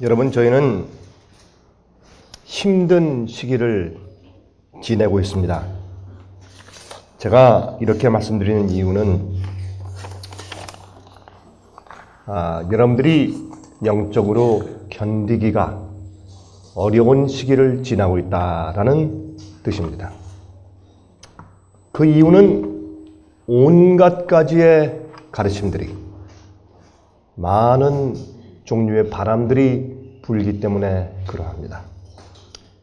여러분, 저희는 힘든 시기를 지내고 있습니다. 제가 이렇게 말씀드리는 이유는 여러분들이 영적으로 견디기가 어려운 시기를 지나고 있다라는 뜻입니다. 그 이유는 온갖 가지의 가르침들이, 많은 종류의 바람들이 불기 때문에 그러합니다.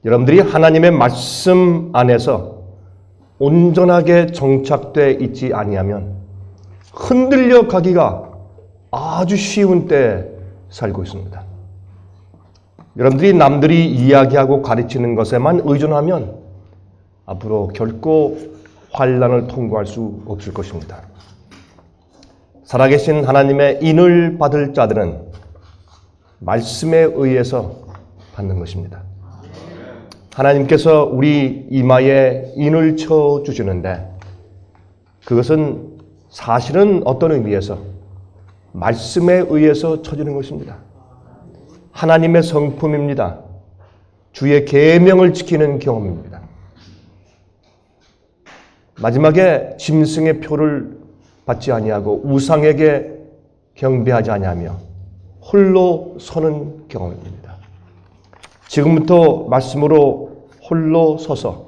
여러분들이 하나님의 말씀 안에서 온전하게 정착되어 있지 아니하면 흔들려 가기가 아주 쉬운 때에 살고 있습니다. 여러분들이 남들이 이야기하고 가르치는 것에만 의존하면 앞으로 결코 환난을 통과할 수 없을 것입니다. 살아계신 하나님의 인을 받을 자들은 말씀에 의해서 받는 것입니다. 하나님께서 우리 이마에 인을 쳐주시는데 그것은 사실은 어떤 의미에서 말씀에 의해서 쳐주는 것입니다. 하나님의 성품입니다. 주의 계명을 지키는 경험입니다. 마지막에 짐승의 표를 받지 아니하고 우상에게 경배하지 아니하며 홀로 서는 경험입니다. 지금부터 말씀으로 홀로 서서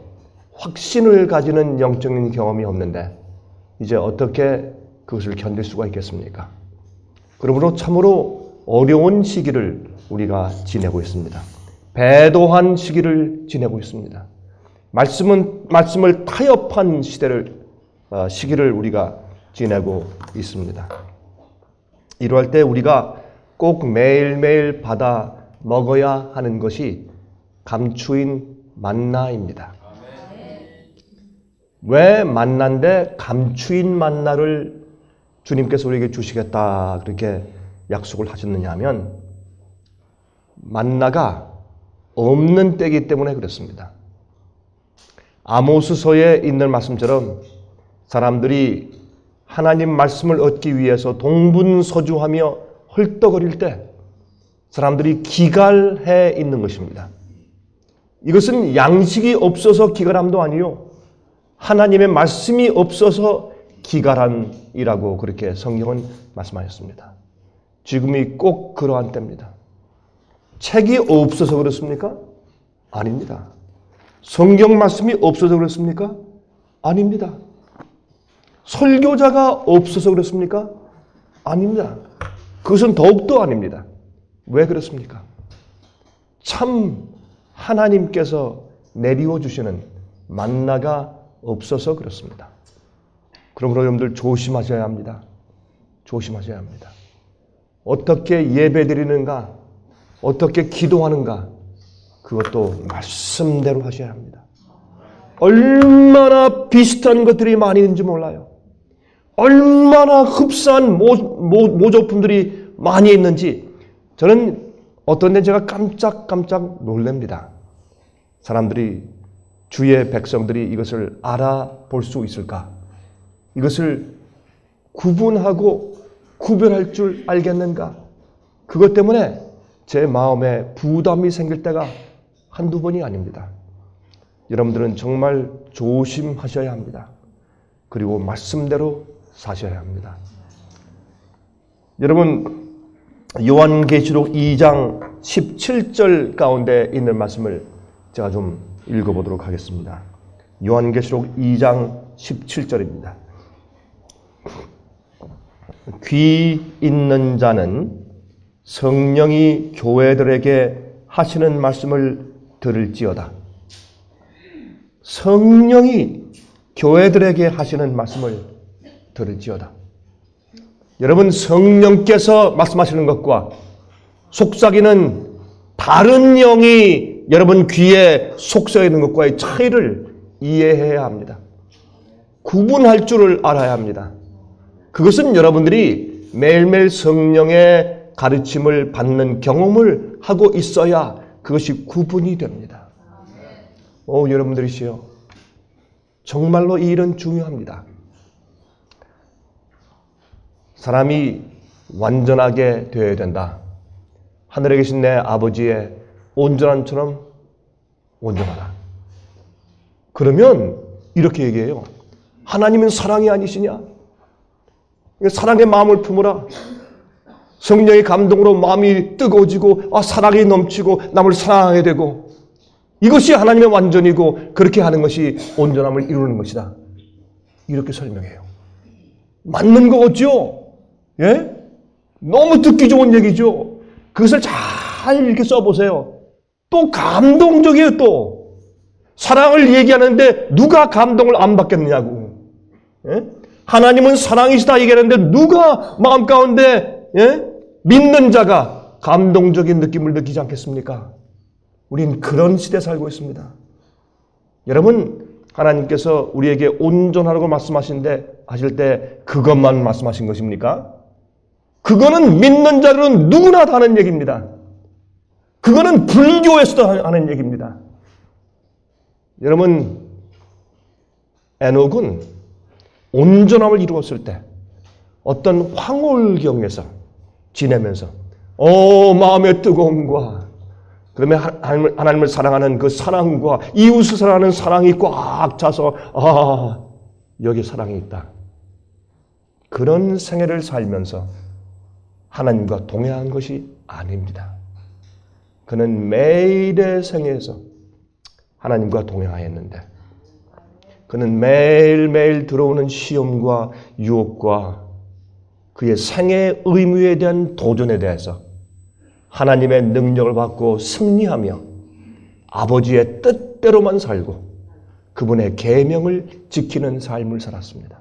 확신을 가지는 영적인 경험이 없는데 이제 어떻게 그것을 견딜 수가 있겠습니까? 그러므로 참으로 어려운 시기를 우리가 지내고 있습니다. 배도한 시기를 지내고 있습니다. 말씀을 타협한 시기를 우리가 지내고 있습니다. 이러할 때 우리가 꼭 매일매일 받아 먹어야 하는 것이 감추인 만나입니다. 왜 만나인데 감추인 만나를 주님께서 우리에게 주시겠다 그렇게 약속을 하셨느냐 하면 만나가 없는 때이기 때문에 그렇습니다. 아모스서에 있는 말씀처럼 사람들이 하나님 말씀을 얻기 위해서 동분서주하며 헐떡거릴 때 사람들이 기갈해 있는 것입니다. 이것은 양식이 없어서 기갈함도 아니요 하나님의 말씀이 없어서 기갈함이라고 그렇게 성경은 말씀하셨습니다. 지금이 꼭 그러한 때입니다. 책이 없어서 그렇습니까? 아닙니다. 성경 말씀이 없어서 그렇습니까? 아닙니다. 설교자가 없어서 그렇습니까? 아닙니다. 그것은 더욱더 아닙니다. 왜 그렇습니까? 참 하나님께서 내리워 주시는 만나가 없어서 그렇습니다. 그러므로 여러분들 조심하셔야 합니다. 조심하셔야 합니다. 어떻게 예배드리는가, 어떻게 기도하는가, 그것도 말씀대로 하셔야 합니다. 얼마나 비슷한 것들이 많이 있는지 몰라요. 얼마나 흡사한 모조품들이 많이 있는지 저는 어떤 데 제가 깜짝 놀랍니다. 사람들이, 주의 백성들이 이것을 알아볼 수 있을까? 이것을 구분하고 구별할 줄 알겠는가? 그것 때문에 제 마음에 부담이 생길 때가 한두 번이 아닙니다. 여러분들은 정말 조심하셔야 합니다. 그리고 말씀대로 사셔야 합니다. 여러분, 요한계시록 2장 17절 가운데 있는 말씀을 제가 좀 읽어보도록 하겠습니다. 요한계시록 2장 17절입니다. 귀 있는 자는 성령이 교회들에게 하시는 말씀을 들을지어다. 성령이 교회들에게 하시는 말씀을 들을지어다. 여러분, 성령께서 말씀하시는 것과 속삭이는 다른 영이 여러분 귀에 속삭이는 것과의 차이를 이해해야 합니다. 구분할 줄을 알아야 합니다. 그것은 여러분들이 매일매일 성령의 가르침을 받는 경험을 하고 있어야 그것이 구분이 됩니다. 여러분들이시여, 정말로 이 일은 중요합니다. 사람이 완전하게 되어야 된다. 하늘에 계신 내 아버지의 온전함처럼 온전하라. 그러면 이렇게 얘기해요. 하나님은 사랑이 아니시냐? 사랑의 마음을 품으라. 성령의 감동으로 마음이 뜨거워지고 사랑이 넘치고 남을 사랑하게 되고 이것이 하나님의 완전이고 그렇게 하는 것이 온전함을 이루는 것이다. 이렇게 설명해요. 맞는 거겠죠? 예? 너무 듣기 좋은 얘기죠? 그것을 잘 이렇게 써보세요. 또 감동적이에요, 또. 사랑을 얘기하는데 누가 감동을 안 받겠느냐고. 예? 하나님은 사랑이시다 얘기하는데 누가 마음 가운데 믿는 자가 감동적인 느낌을 느끼지 않겠습니까? 우린 그런 시대에 살고 있습니다. 여러분, 하나님께서 우리에게 온전하라고 하실 때 그것만 말씀하신 것입니까? 그거는 믿는 자들은 누구나 다 하는 얘기입니다. 그거는 불교에서도 하는 얘기입니다. 여러분, 에녹은 온전함을 이루었을 때 어떤 황홀경에서 지내면서 마음의 뜨거움과 그다음에 하나님을 사랑하는 그 사랑과 이웃을 사랑하는 사랑이 꽉 차서 여기 사랑이 있다. 그런 생애를 살면서 하나님과 동행한 것이 아닙니다. 그는 매일의 생애에서 하나님과 동행하였는데 그는 매일매일 들어오는 시험과 유혹과 그의 생애 의무에 대한 도전에 대해서 하나님의 능력을 받고 승리하며 아버지의 뜻대로만 살고 그분의 계명을 지키는 삶을 살았습니다.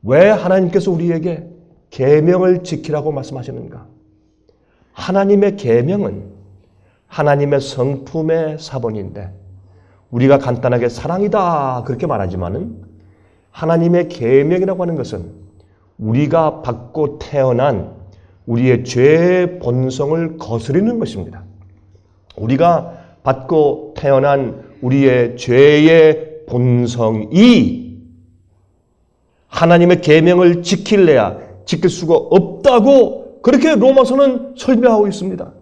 왜 하나님께서 우리에게 계명을 지키라고 말씀하시는가? 하나님의 계명은 하나님의 성품의 사본인데 우리가 간단하게 사랑이다 그렇게 말하지만은 하나님의 계명이라고 하는 것은 우리가 받고 태어난 우리의 죄의 본성을 거스르는 것입니다. 우리가 받고 태어난 우리의 죄의 본성이 하나님의 계명을 지킬래야 지킬 수가 없다고 그렇게 로마서는 설명하고 있습니다.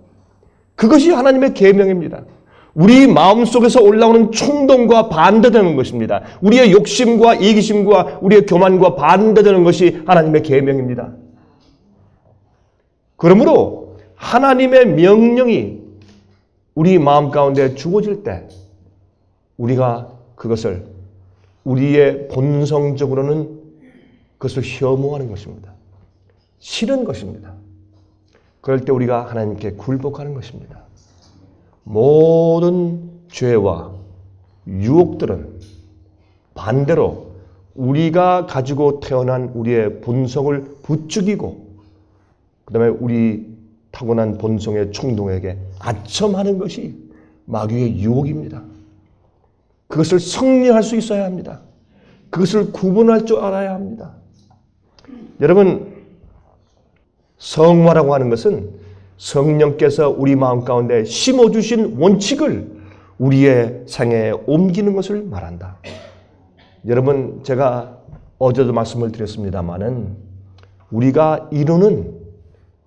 그것이 하나님의 계명입니다. 우리 마음속에서 올라오는衝動과 반대되는 것입니다. 우리의 욕심과 이기심과 우리의 교만과 반대되는 것이 하나님의 계명입니다. 그러므로 하나님의 명령이 우리 마음 가운데 주어질 때 우리가 그것을 우리의 본성적으로는 그것을 혐오하는 것입니다. 싫은 것입니다. 그럴 때 우리가 하나님께 굴복하는 것입니다. 모든 죄와 유혹들은 반대로 우리가 가지고 태어난 우리의 본성을 부추기고 그 다음에 우리 타고난 본성의衝動에게 아첨하는 것이 마귀의 유혹입니다. 그것을 승리할 수 있어야 합니다. 그것을 구분할 줄 알아야 합니다. 여러분, 성화라고 하는 것은 성령께서 우리 마음 가운데 심어주신 원칙을 우리의 생애에 옮기는 것을 말한다. 여러분, 제가 어제도 말씀을 드렸습니다마는 우리가 이루는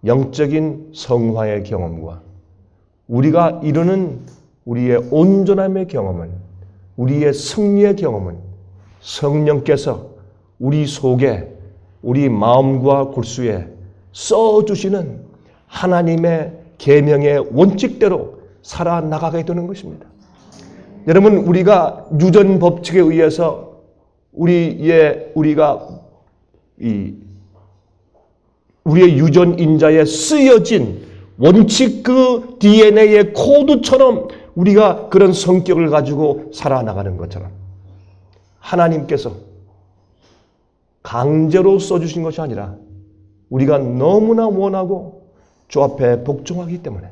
영적인 성화의 경험과 우리가 이루는 우리의 온전함의 경험은 우리의 승리의 경험은 성령께서 우리 속에 우리 마음과 골수에 써주시는 하나님의 계명의 원칙대로 살아나가게 되는 것입니다. 여러분, 우리가 유전 법칙에 의해서 우리가 우리의 유전 인자에 쓰여진 원칙 그 DNA의 코드처럼 우리가 그런 성격을 가지고 살아나가는 것처럼 하나님께서 강제로 써주신 것이 아니라 우리가 너무나 원하고 주 앞에 복종하기 때문에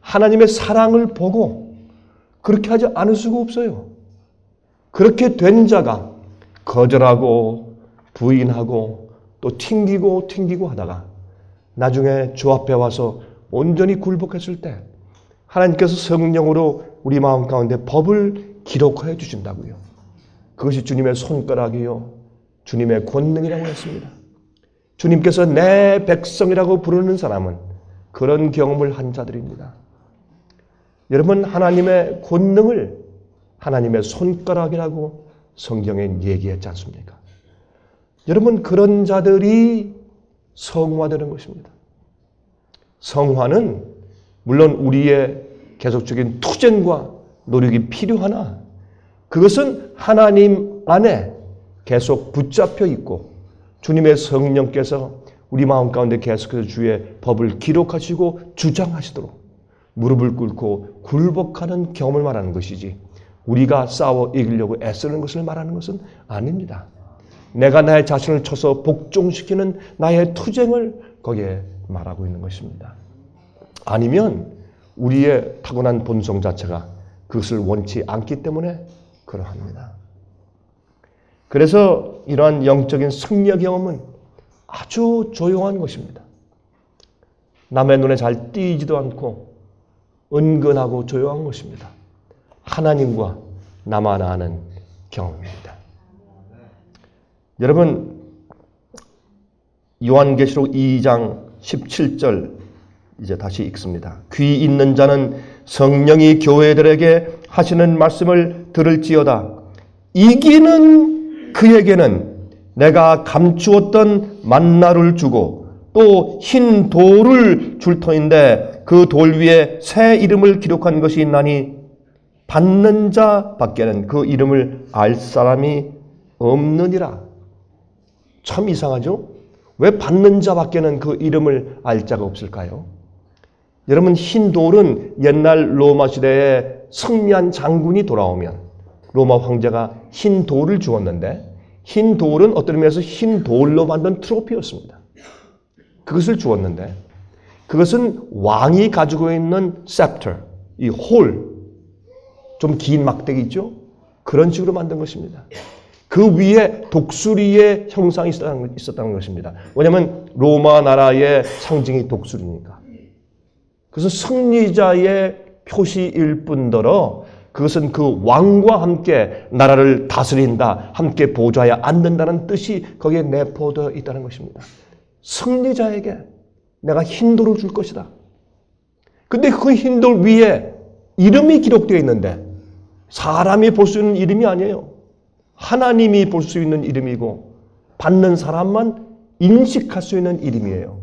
하나님의 사랑을 보고 그렇게 하지 않을 수가 없어요. 그렇게 된 자가 거절하고 부인하고 또 튕기고 하다가 나중에 주 앞에 와서 온전히 굴복했을 때 하나님께서 성령으로 우리 마음 가운데 법을 기록하여 주신다고요. 그것이 주님의 손가락이요 주님의 권능이라고 했습니다. 주님께서 내 백성이라고 부르는 사람은 그런 경험을 한 자들입니다. 여러분, 하나님의 권능을 하나님의 손가락이라고 성경에 얘기했지 않습니까? 여러분, 그런 자들이 성화되는 것입니다. 성화는 물론 우리의 계속적인 투쟁과 노력이 필요하나 그것은 하나님 안에 계속 붙잡혀 있고 주님의 성령께서 우리 마음 가운데 계속해서 주의 법을 기록하시고 주장하시도록 무릎을 꿇고 굴복하는 경험을 말하는 것이지 우리가 싸워 이기려고 애쓰는 것을 말하는 것은 아닙니다. 내가 나의 자신을 쳐서 복종시키는 나의 투쟁을 거기에 말하고 있는 것입니다. 아니면 우리의 타고난 본성 자체가 그것을 원치 않기 때문에 그러합니다. 그래서 이러한 영적인 승리의 경험은 아주 조용한 것입니다. 남의 눈에 잘 띄지도 않고 은근하고 조용한 것입니다. 하나님과 나만 아는 경험입니다. 여러분, 요한계시록 2장 17절 이제 다시 읽습니다. 귀 있는 자는 성령이 교회들에게 하시는 말씀을 들을지어다. 이기는 그에게는 내가 감추었던 만나를 주고 또 흰 돌을 줄 터인데 그 돌 위에 새 이름을 기록한 것이 있나니 받는 자 밖에는 그 이름을 알 사람이 없느니라. 참 이상하죠? 왜 받는 자 밖에는 그 이름을 알 자가 없을까요? 여러분, 흰 돌은 옛날 로마 시대에 승리한 장군이 돌아오면 로마 황제가 흰 돌을 주었는데 흰 돌은 어떤 의미에서 흰 돌로 만든 트로피였습니다. 그것을 주었는데 그것은 왕이 가지고 있는 scepter, 이 홀, 좀 긴 막대기 있죠? 그런 식으로 만든 것입니다. 그 위에 독수리의 형상이 있었다는 것입니다. 왜냐하면 로마 나라의 상징이 독수리니까. 그것은 승리자의 표시일 뿐더러 그것은 그 왕과 함께 나라를 다스린다, 함께 보좌에 앉는다는 뜻이 거기에 내포되어 있다는 것입니다. 승리자에게 내가 흰돌을 줄 것이다. 근데 그 흰돌 위에 이름이 기록되어 있는데 사람이 볼 수 있는 이름이 아니에요. 하나님이 볼 수 있는 이름이고 받는 사람만 인식할 수 있는 이름이에요.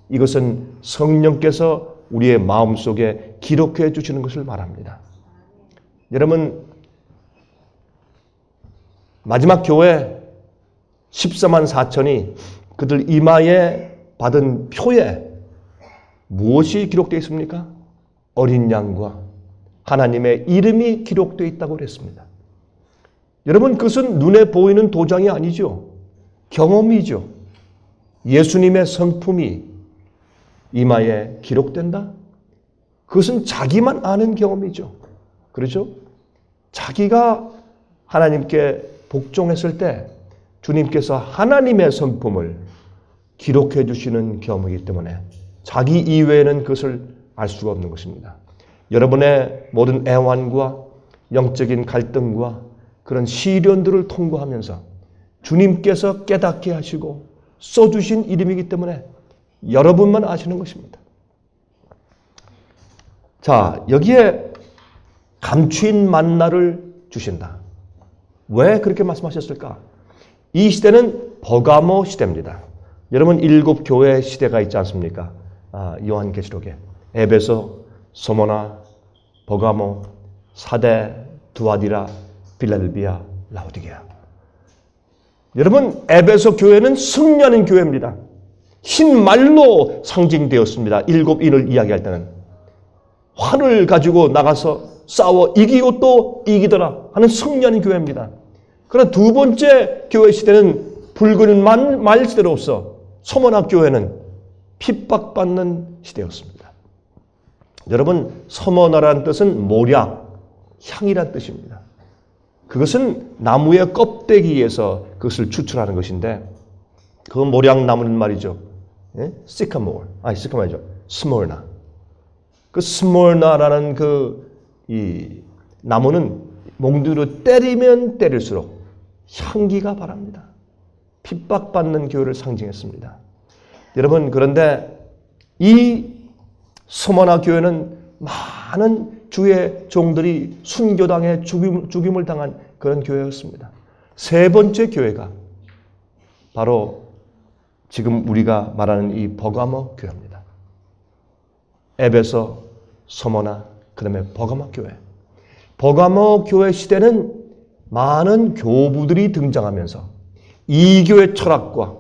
이것은 성령께서 우리의 마음속에 기록해 주시는 것을 말합니다. 여러분, 마지막 교회 14만 4천이 그들 이마에 받은 표에 무엇이 기록되어 있습니까? 어린 양과 하나님의 이름이 기록되어 있다고 그랬습니다. 여러분, 그것은 눈에 보이는 도장이 아니죠. 경험이죠. 예수님의 성품이 이마에 기록된다? 그것은 자기만 아는 경험이죠. 그렇죠? 자기가 하나님께 복종했을 때 주님께서 하나님의 성품을 기록해 주시는 경험이기 때문에 자기 이외에는 그것을 알 수가 없는 것입니다. 여러분의 모든 애환과 영적인 갈등과 그런 시련들을 통과하면서 주님께서 깨닫게 하시고 써주신 이름이기 때문에 여러분만 아시는 것입니다. 자, 여기에 감추인 만나를 주신다. 왜 그렇게 말씀하셨을까? 이 시대는 버가모 시대입니다. 여러분, 7교회 시대가 있지 않습니까? 요한계시록에 에베소, 소모나, 버가모, 사대, 두아디라, 빌라델비아, 라오디게아. 여러분, 에베소 교회는 승리하는 교회입니다. 흰 말로 상징되었습니다. 7인을 이야기할 때는 활을 가지고 나가서 싸워 이기고 또 이기더라 하는 승리하는 교회입니다. 그러나 두 번째 교회 시대는 붉은 말 시대로서 소모나 교회는 핍박받는 시대였습니다. 여러분, 소모나라는 뜻은 모략, 향이란 뜻입니다. 그것은 나무의 껍데기에서 그것을 추출하는 것인데 그 모략나무는 말이죠. 시카모르죠. 스몰나. 그 스몰나라는 이 나무는 몽둥이로 때리면 때릴수록 향기가 바랍니다. 핍박받는 교회를 상징했습니다. 여러분, 그런데 이 서머나 교회는 많은 주의 종들이 순교당해 죽임을 당한 그런 교회였습니다. 세 번째 교회가 바로 지금 우리가 말하는 이 버가모 교회입니다. 에베소, 서머나, 그 다음에 버가모 교회. 버가모 교회 시대는 많은 교부들이 등장하면서 이교의 철학과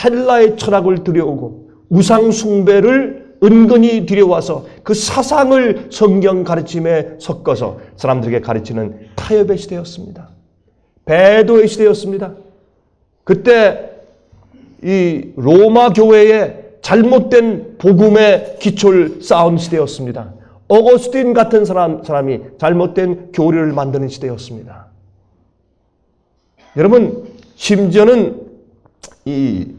헬라의 철학을 들여오고 우상 숭배를 은근히 들여와서 그 사상을 성경 가르침에 섞어서 사람들에게 가르치는 타협의 시대였습니다. 배도의 시대였습니다. 그때 이 로마 교회의 잘못된 복음의 기초를 쌓은 시대였습니다. 어거스틴 같은 사람이 잘못된 교리를 만드는 시대였습니다. 여러분, 심지어는 이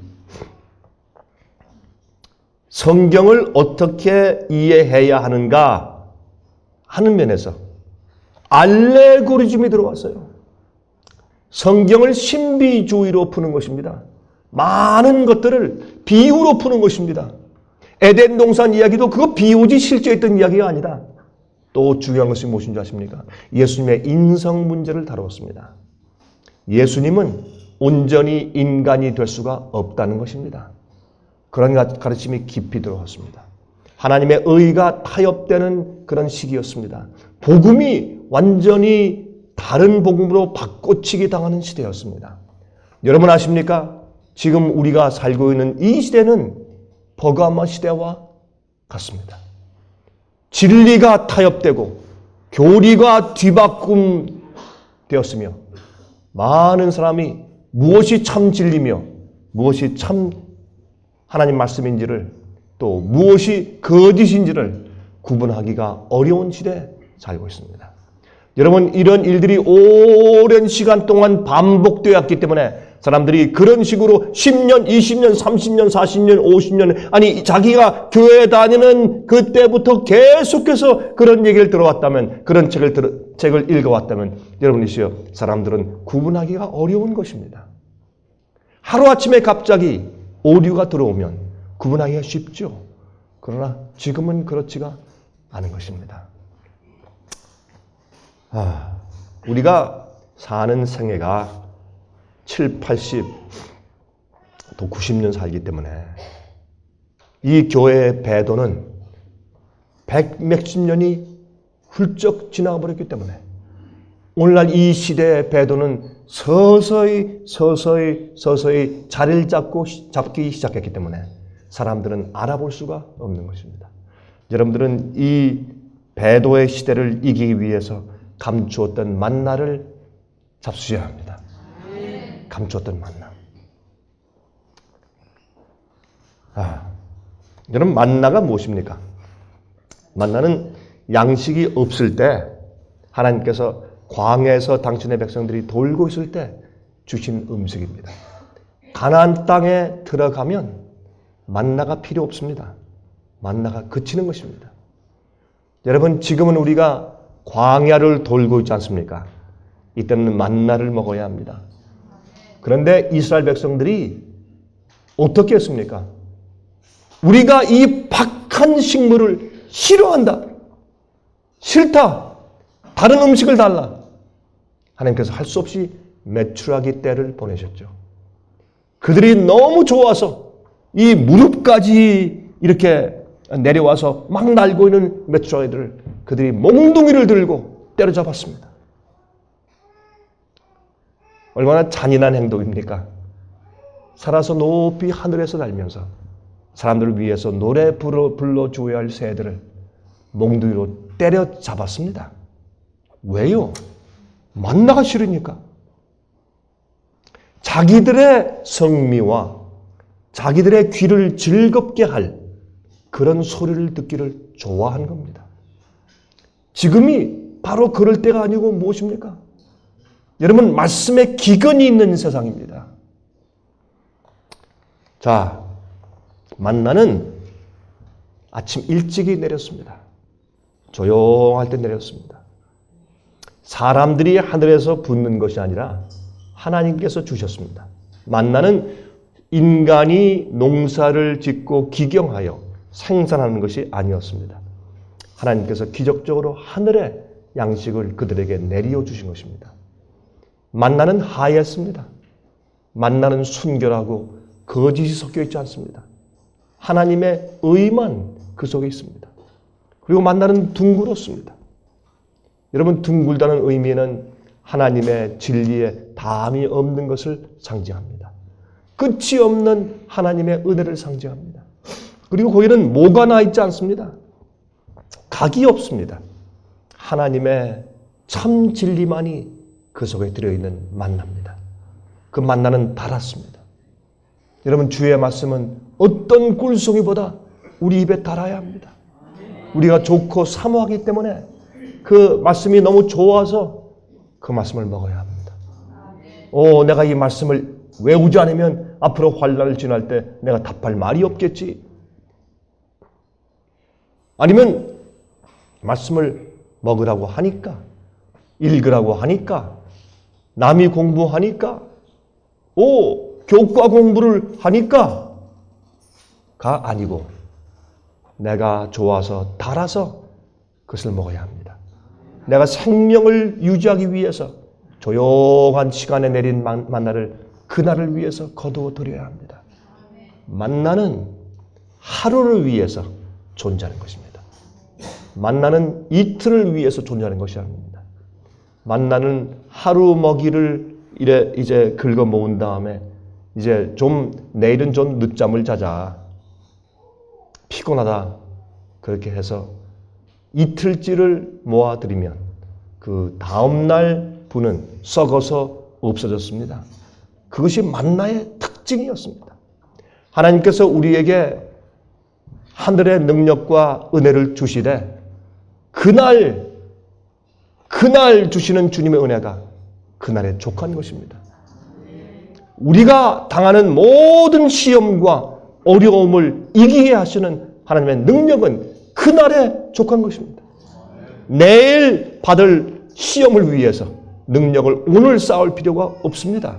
성경을 어떻게 이해해야 하는가 하는 면에서 알레고리즘이 들어왔어요. 성경을 신비주의로 푸는 것입니다. 많은 것들을 비유로 푸는 것입니다. 에덴 동산 이야기도 그거 비유지 실제 있던 이야기가 아니다. 또 중요한 것이 무엇인 줄 아십니까? 예수님의 인성 문제를 다루었습니다. 예수님은 온전히 인간이 될 수가 없다는 것입니다. 그런 가르침이 깊이 들어왔습니다. 하나님의 의가 타협되는 그런 시기였습니다. 복음이 완전히 다른 복음으로 바꿔치기 당하는 시대였습니다. 여러분 아십니까? 지금 우리가 살고 있는 이 시대는 버가모 시대와 같습니다. 진리가 타협되고 교리가 뒤바꿈 되었으며 많은 사람이 무엇이 참 진리며 무엇이 참 하나님 말씀인지를 또 무엇이 거짓인지를 구분하기가 어려운 시대에 살고 있습니다. 여러분, 이런 일들이 오랜 시간 동안 반복되었기 때문에 사람들이 그런 식으로 10년, 20년, 30년, 40년, 50년 아니 자기가 교회 다니는 그때부터 계속해서 그런 얘기를 들어왔다면 그런 책을 읽어왔다면 여러분이시여 사람들은 구분하기가 어려운 것입니다. 하루아침에 갑자기 오류가 들어오면 구분하기가 쉽죠. 그러나 지금은 그렇지가 않은 것입니다. 우리가 사는 생애가 7, 80, 또 90년 살기 때문에 이 교회의 배도는 100 몇십 년이 훌쩍 지나버렸기 때문에 오늘날 이 시대의 배도는 서서히 자리를 잡기 시작했기 때문에 사람들은 알아볼 수가 없는 것입니다. 여러분들은 이 배도의 시대를 이기기 위해서 감추었던 만나를 잡수셔야 합니다. 감추었던 만나. 여러분, 만나가 무엇입니까? 만나는 양식이 없을 때 하나님께서 광야에서 당신의 백성들이 돌고 있을 때 주신 음식입니다. 가나안 땅에 들어가면 만나가 필요 없습니다. 만나가 그치는 것입니다. 여러분, 지금은 우리가 광야를 돌고 있지 않습니까? 이때는 만나를 먹어야 합니다. 그런데 이스라엘 백성들이 어떻게 했습니까? 우리가 이 박한 식물을 싫어한다. 싫다. 다른 음식을 달라. 하나님께서 할 수 없이 메추라기 떼를 보내셨죠. 그들이 너무 좋아서 이 무릎까지 이렇게 내려와서 막 날고 있는 메추라기들을 그들이 몽둥이를 들고 때려잡았습니다. 얼마나 잔인한 행동입니까? 살아서 높이 하늘에서 날면서 사람들을 위해서 노래 불러주어야 할 새들을 몽둥이로 때려잡았습니다. 왜요? 만나가 싫으니까. 자기들의 성미와 자기들의 귀를 즐겁게 할 그런 소리를 듣기를 좋아한 겁니다. 지금이 바로 그럴 때가 아니고 무엇입니까? 여러분, 말씀에 기근이 있는 세상입니다. 자, 만나는 아침 일찍이 내렸습니다. 조용할 때 내렸습니다. 사람들이 하늘에서 붓는 것이 아니라 하나님께서 주셨습니다. 만나는 인간이 농사를 짓고 기경하여 생산하는 것이 아니었습니다. 하나님께서 기적적으로 하늘의 양식을 그들에게 내려 주신 것입니다. 만나는 하얗습니다. 만나는 순결하고 거짓이 섞여 있지 않습니다. 하나님의 의만 그 속에 있습니다. 그리고 만나는 둥그렇습니다. 여러분, 둥글다는 의미는 하나님의 진리에 담이 없는 것을 상징합니다. 끝이 없는 하나님의 은혜를 상징합니다. 그리고 거기는 뭐가 나 있지 않습니다. 각이 없습니다. 하나님의 참 진리만이 그 속에 들어있는 만나입니다. 그 만나는 달았습니다. 여러분, 주의 말씀은 어떤 꿀송이보다 우리 입에 달아야 합니다. 우리가 좋고 사모하기 때문에 그 말씀이 너무 좋아서 그 말씀을 먹어야 합니다. 내가 이 말씀을 외우지 않으면 앞으로 환난을 지날 때 내가 답할 말이 없겠지. 아니면 말씀을 먹으라고 하니까, 읽으라고 하니까, 남이 공부하니까, 교과 공부를 하니까 가 아니고 내가 좋아서 달아서 그것을 먹어야 합니다. 내가 생명을 유지하기 위해서 조용한 시간에 내린 만나를 그날을 위해서 거두어 드려야 합니다. 만나는 하루를 위해서 존재하는 것입니다. 만나는 이틀을 위해서 존재하는 것이 아닙니다. 만나는 하루 먹이를 이제 긁어 모은 다음에 이제 내일은 좀 늦잠을 자자. 피곤하다. 그렇게 해서 이틀치를 모아드리면 그 다음날 분은 썩어서 없어졌습니다. 그것이 만나의 특징이었습니다. 하나님께서 우리에게 하늘의 능력과 은혜를 주시되 그날 주시는 주님의 은혜가 그날에 족한 것입니다. 우리가 당하는 모든 시험과 어려움을 이기게 하시는 하나님의 능력은 그날에 족한 것입니다. 내일 받을 시험을 위해서 능력을 오늘 쌓을 필요가 없습니다.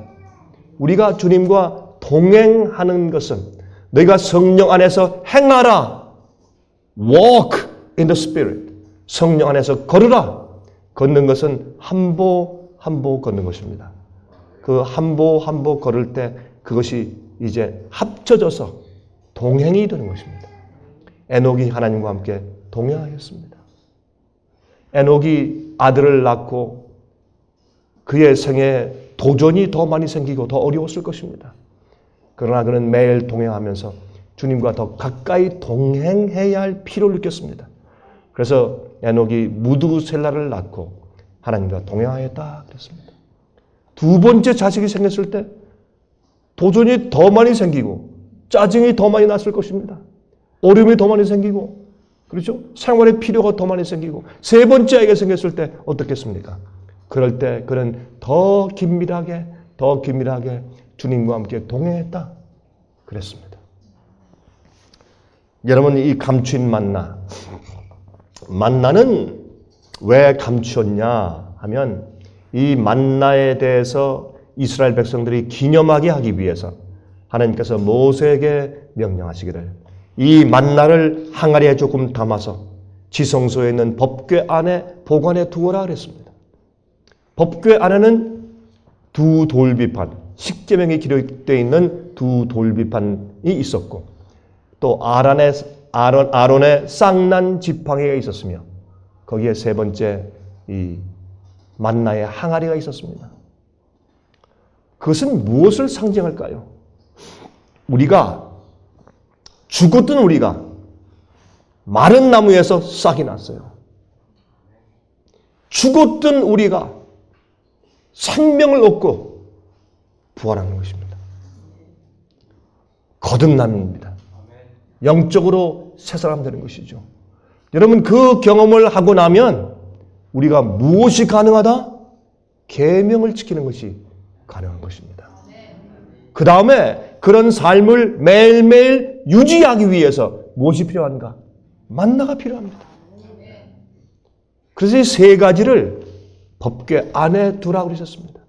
우리가 주님과 동행하는 것은 너희가 성령 안에서 행하라. Walk in the Spirit. 성령 안에서 걸으라. 걷는 것은 한 보 한 보 걷는 것입니다. 그 한 보 한 보 걸을 때 그것이 이제 합쳐져서 동행이 되는 것입니다. 에녹이 하나님과 함께 동행하였습니다. 에녹이 아들을 낳고 그의 생에 도전이 더 많이 생기고 더 어려웠을 것입니다. 그러나 그는 매일 동행하면서 주님과 더 가까이 동행해야 할 필요를 느꼈습니다. 그래서 에녹이 무두셀라를 낳고 하나님과 동행하였다 그랬습니다. 두 번째 자식이 생겼을 때 도전이 더 많이 생기고 짜증이 더 많이 났을 것입니다. 어려움이 더 많이 생기고, 그렇죠? 생활의 필요가 더 많이 생기고, 세 번째 아이가 생겼을 때 어떻겠습니까? 그럴 때 그는 더 긴밀하게 주님과 함께 동행했다 그랬습니다. 여러분, 이 감추인 만나는 왜 감추었냐 하면 이 만나에 대해서 이스라엘 백성들이 기념하게 하기 위해서 하나님께서 모세에게 명령하시기를 이 만나를 항아리에 조금 담아서 지성소에 있는 법궤 안에 보관해 두어라 그랬습니다. 법궤 안에는 두 돌비판, 십계명이 기록되어 있는 두 돌비판이 있었고 또 아론의 쌍난 지팡이가 있었으며 거기에 세 번째 이 만나의 항아리가 있었습니다. 그것은 무엇을 상징할까요? 죽었던 우리가 마른 나무에서 싹이 났어요. 죽었던 우리가 생명을 얻고 부활하는 것입니다. 거듭남입니다. 영적으로 새 사람 되는 것이죠. 여러분, 그 경험을 하고 나면 우리가 무엇이 가능하다? 계명을 지키는 것이 가능한 것입니다. 그 다음에 그런 삶을 매일매일 유지하기 위해서 무엇이 필요한가? 만나가 필요합니다. 그래서 이 세 가지를 법궤 안에 두라고 그러셨습니다.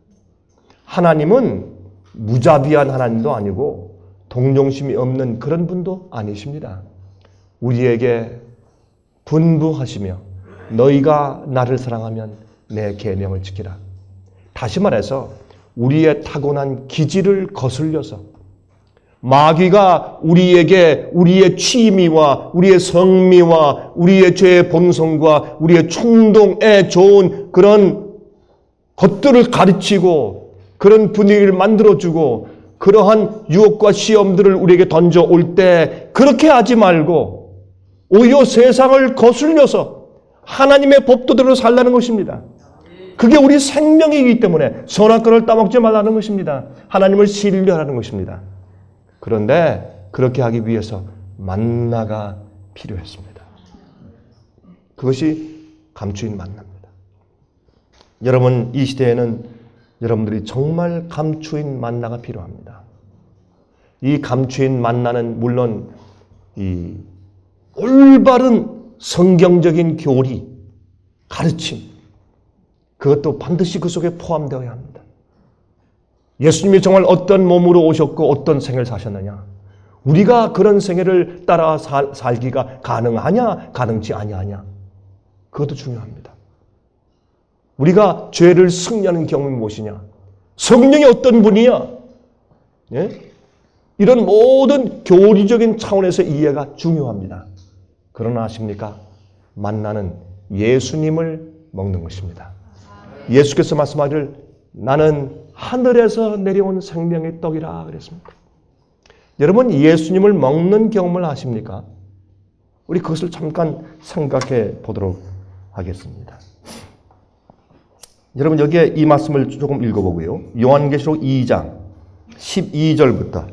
하나님은 무자비한 하나님도 아니고 동정심이 없는 그런 분도 아니십니다. 우리에게 분부하시며 너희가 나를 사랑하면 내 계명을 지키라. 다시 말해서 우리의 타고난 기질을 거슬려서 마귀가 우리에게 우리의 취미와 우리의 성미와 우리의 죄의 본성과 우리의 충동에 좋은 그런 것들을 가르치고 그런 분위기를 만들어주고 그러한 유혹과 시험들을 우리에게 던져올 때 그렇게 하지 말고 오히려 세상을 거슬려서 하나님의 법도대로 살라는 것입니다. 그게 우리 생명이기 때문에 선악과를 따먹지 말라는 것입니다. 하나님을 신뢰하라는 것입니다. 그런데 그렇게 하기 위해서 만나가 필요했습니다. 그것이 감추인 만나입니다. 여러분, 이 시대에는 여러분들이 정말 감추인 만나가 필요합니다. 이 감추인 만나는 물론 이 올바른 성경적인 교리, 가르침, 그것도 반드시 그 속에 포함되어야 합니다. 예수님이 정말 어떤 몸으로 오셨고 어떤 생애를 사셨느냐? 우리가 그런 생애를 따라 살기가 가능하냐, 가능치 아니하냐? 그것도 중요합니다. 우리가 죄를 승리하는 경험이 무엇이냐? 성령이 어떤 분이냐? 예? 이런 모든 교리적인 차원에서 이해가 중요합니다. 그러나 아십니까? 만나는 예수님을 먹는 것입니다. 예수께서 말씀하기를 나는 하늘에서 내려온 생명의 떡이라 그랬습니다. 여러분, 예수님을 먹는 경험을 하십니까? 우리 그것을 잠깐 생각해 보도록 하겠습니다. 여러분, 여기에 이 말씀을 조금 읽어보고요. 요한계시록 2장 12절부터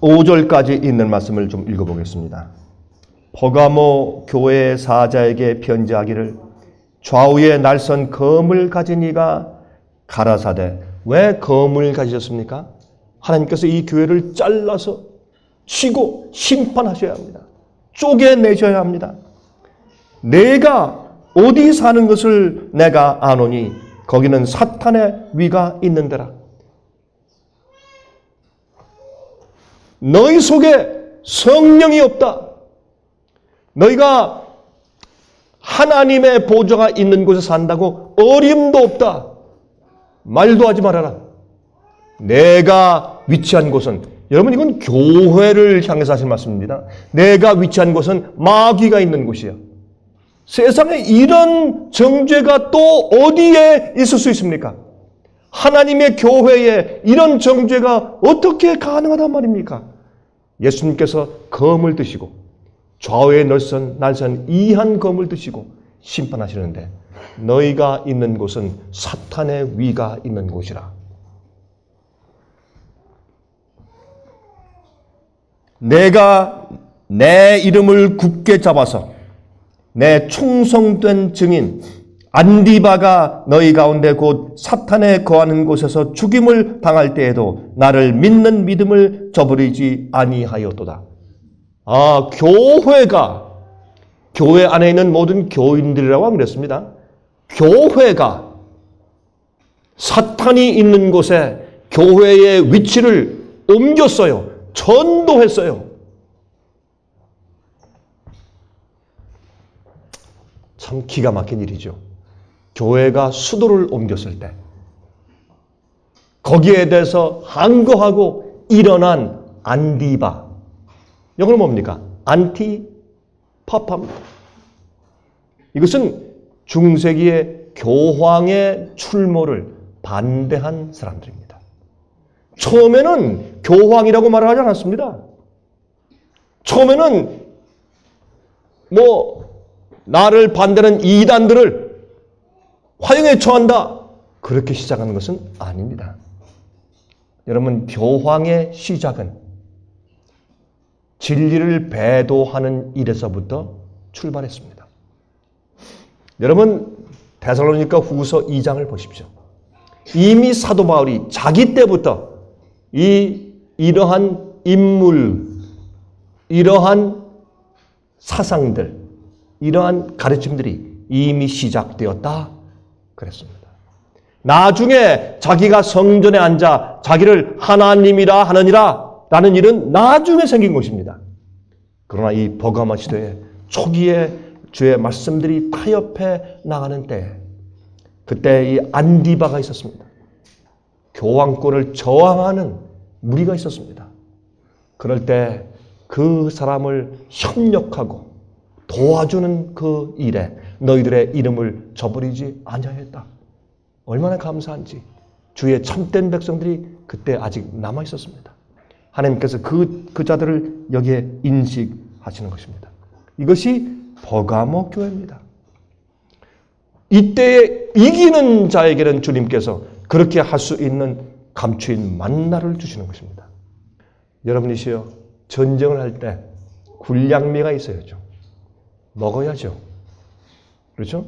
15절까지 있는 말씀을 좀 읽어보겠습니다. 버가모 교회 사자에게 편지하기를 좌우에 날선 검을 가진 이가 가라사대. 왜 검을 가지셨습니까? 하나님께서 이 교회를 잘라서 치고 심판하셔야 합니다. 쪼개내셔야 합니다. 내가 어디 사는 것을 내가 아노니 거기는 사탄의 위가 있는 데라. 너희 속에 성령이 없다. 너희가 하나님의 보좌가 있는 곳에 산다고 어림도 없다. 말도 하지 말아라. 내가 위치한 곳은, 여러분 이건 교회를 향해서 하신 말씀입니다. 내가 위치한 곳은 마귀가 있는 곳이야. 세상에 이런 정죄가 또 어디에 있을 수 있습니까? 하나님의 교회에 이런 정죄가 어떻게 가능하단 말입니까? 예수님께서 검을 드시고 좌우에 날선 이한 검을 드시고 심판하시는데 너희가 있는 곳은 사탄의 위가 있는 곳이라. 내가 내 이름을 굳게 잡아서 내 충성된 증인 안디바가 너희 가운데 곧 사탄에 거하는 곳에서 죽임을 당할 때에도 나를 믿는 믿음을 저버리지 아니하였도다. 아, 교회 안에 있는 모든 교인들이라고 하면 그랬습니다. 교회가 사탄이 있는 곳에 교회의 위치를 옮겼어요. 전도했어요. 참 기가 막힌 일이죠. 교회가 수도를 옮겼을 때 거기에 대해서 항거하고 일어난 안디바, 영어로 뭡니까? 안티파파입니다. 이것은 중세기의 교황의 출모를 반대한 사람들입니다. 처음에는 교황이라고 말을 하지 않았습니다. 처음에는 나를 반대하는 이단들을 화형에 처한다. 그렇게 시작하는 것은 아닙니다. 여러분, 교황의 시작은 진리를 배도하는 일에서부터 출발했습니다. 여러분, 데살로니가 후서 2장을 보십시오. 이미 사도 바울이 자기 때부터 이러한 인물, 이러한 사상들, 이러한 가르침들이 이미 시작되었다 그랬습니다. 나중에 자기가 성전에 앉아 자기를 하나님이라 하느니라 라는 일은 나중에 생긴 것입니다. 그러나 이 버가마 시대에 초기에 주의 말씀들이 타협해 나가는 때, 그때 이 안디바가 있었습니다. 교황권을 저항하는 무리가 있었습니다. 그럴 때 그 사람을 협력하고 도와주는 그 일에 너희들의 이름을 저버리지 아니하였다. 얼마나 감사한지. 주의 참된 백성들이 그때 아직 남아 있었습니다. 하나님께서 그 자들을 여기에 인식하시는 것입니다. 이것이 버가모 교회입니다. 이때에 이기는 자에게는 주님께서 그렇게 할 수 있는 감추인 만나를 주시는 것입니다. 여러분이시여, 전쟁을 할 때 군량미가 있어야죠. 먹어야죠. 그렇죠?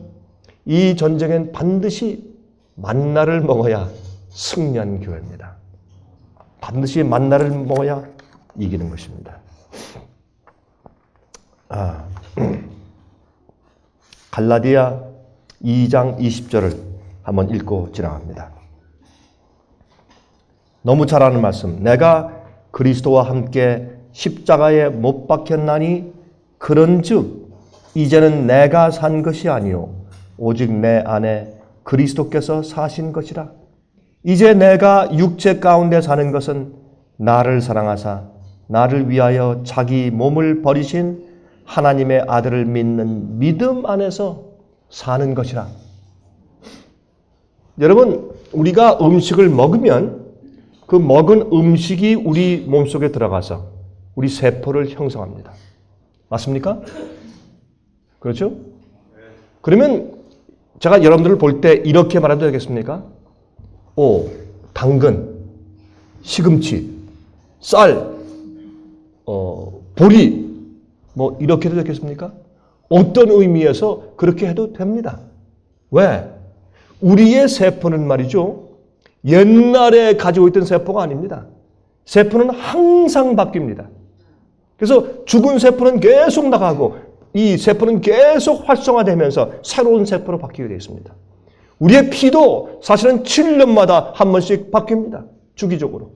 이 전쟁엔 반드시 만나를 먹어야 승리한 교회입니다. 반드시 만나를 먹어야 이기는 것입니다. 갈라디아 2장 20절을 한번 읽고 지나갑니다. 너무 잘 아는 말씀. 내가 그리스도와 함께 십자가에 못 박혔나니 그런즉 이제는 내가 산 것이 아니요 오직 내 안에 그리스도께서 사신 것이라. 이제 내가 육체 가운데 사는 것은 나를 사랑하사 나를 위하여 자기 몸을 버리신 하나님의 아들을 믿는 믿음 안에서 사는 것이라. 여러분, 우리가 음식을 먹으면 그 먹은 음식이 우리 몸속에 들어가서 우리 세포를 형성합니다. 맞습니까? 그렇죠? 그러면 제가 여러분들을 볼 때 이렇게 말해도 되겠습니까? 당근, 시금치, 쌀, 보리, 뭐 이렇게 해도 되겠습니까? 어떤 의미에서 그렇게 해도 됩니다. 왜? 우리의 세포는 말이죠, 옛날에 가지고 있던 세포가 아닙니다. 세포는 항상 바뀝니다. 그래서 죽은 세포는 계속 나가고 이 세포는 계속 활성화되면서 새로운 세포로 바뀌게 되어 있습니다. 우리의 피도 사실은 7년마다 한 번씩 바뀝니다. 주기적으로.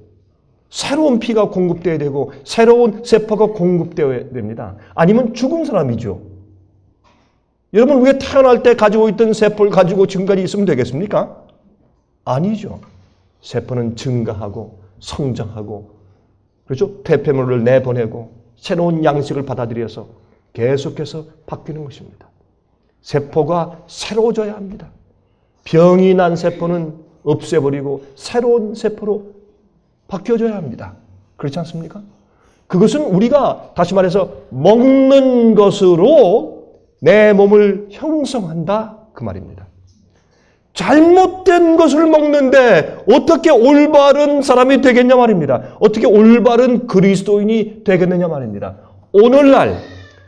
새로운 피가 공급되어야 되고 새로운 세포가 공급되어야 됩니다. 아니면 죽은 사람이죠. 여러분, 왜 태어날 때 가지고 있던 세포를 가지고 지금까지 있으면 되겠습니까? 아니죠. 세포는 증가하고 성장하고, 그렇죠? 폐폐물을 내보내고 새로운 양식을 받아들여서 계속해서 바뀌는 것입니다. 세포가 새로워져야 합니다. 병이 난 세포는 없애버리고 새로운 세포로 바뀌어져야 합니다. 그렇지 않습니까? 그것은 우리가 다시 말해서 먹는 것으로 내 몸을 형성한다, 그 말입니다. 잘못된 것을 먹는데 어떻게 올바른 사람이 되겠냐 말입니다. 어떻게 올바른 그리스도인이 되겠느냐 말입니다. 오늘날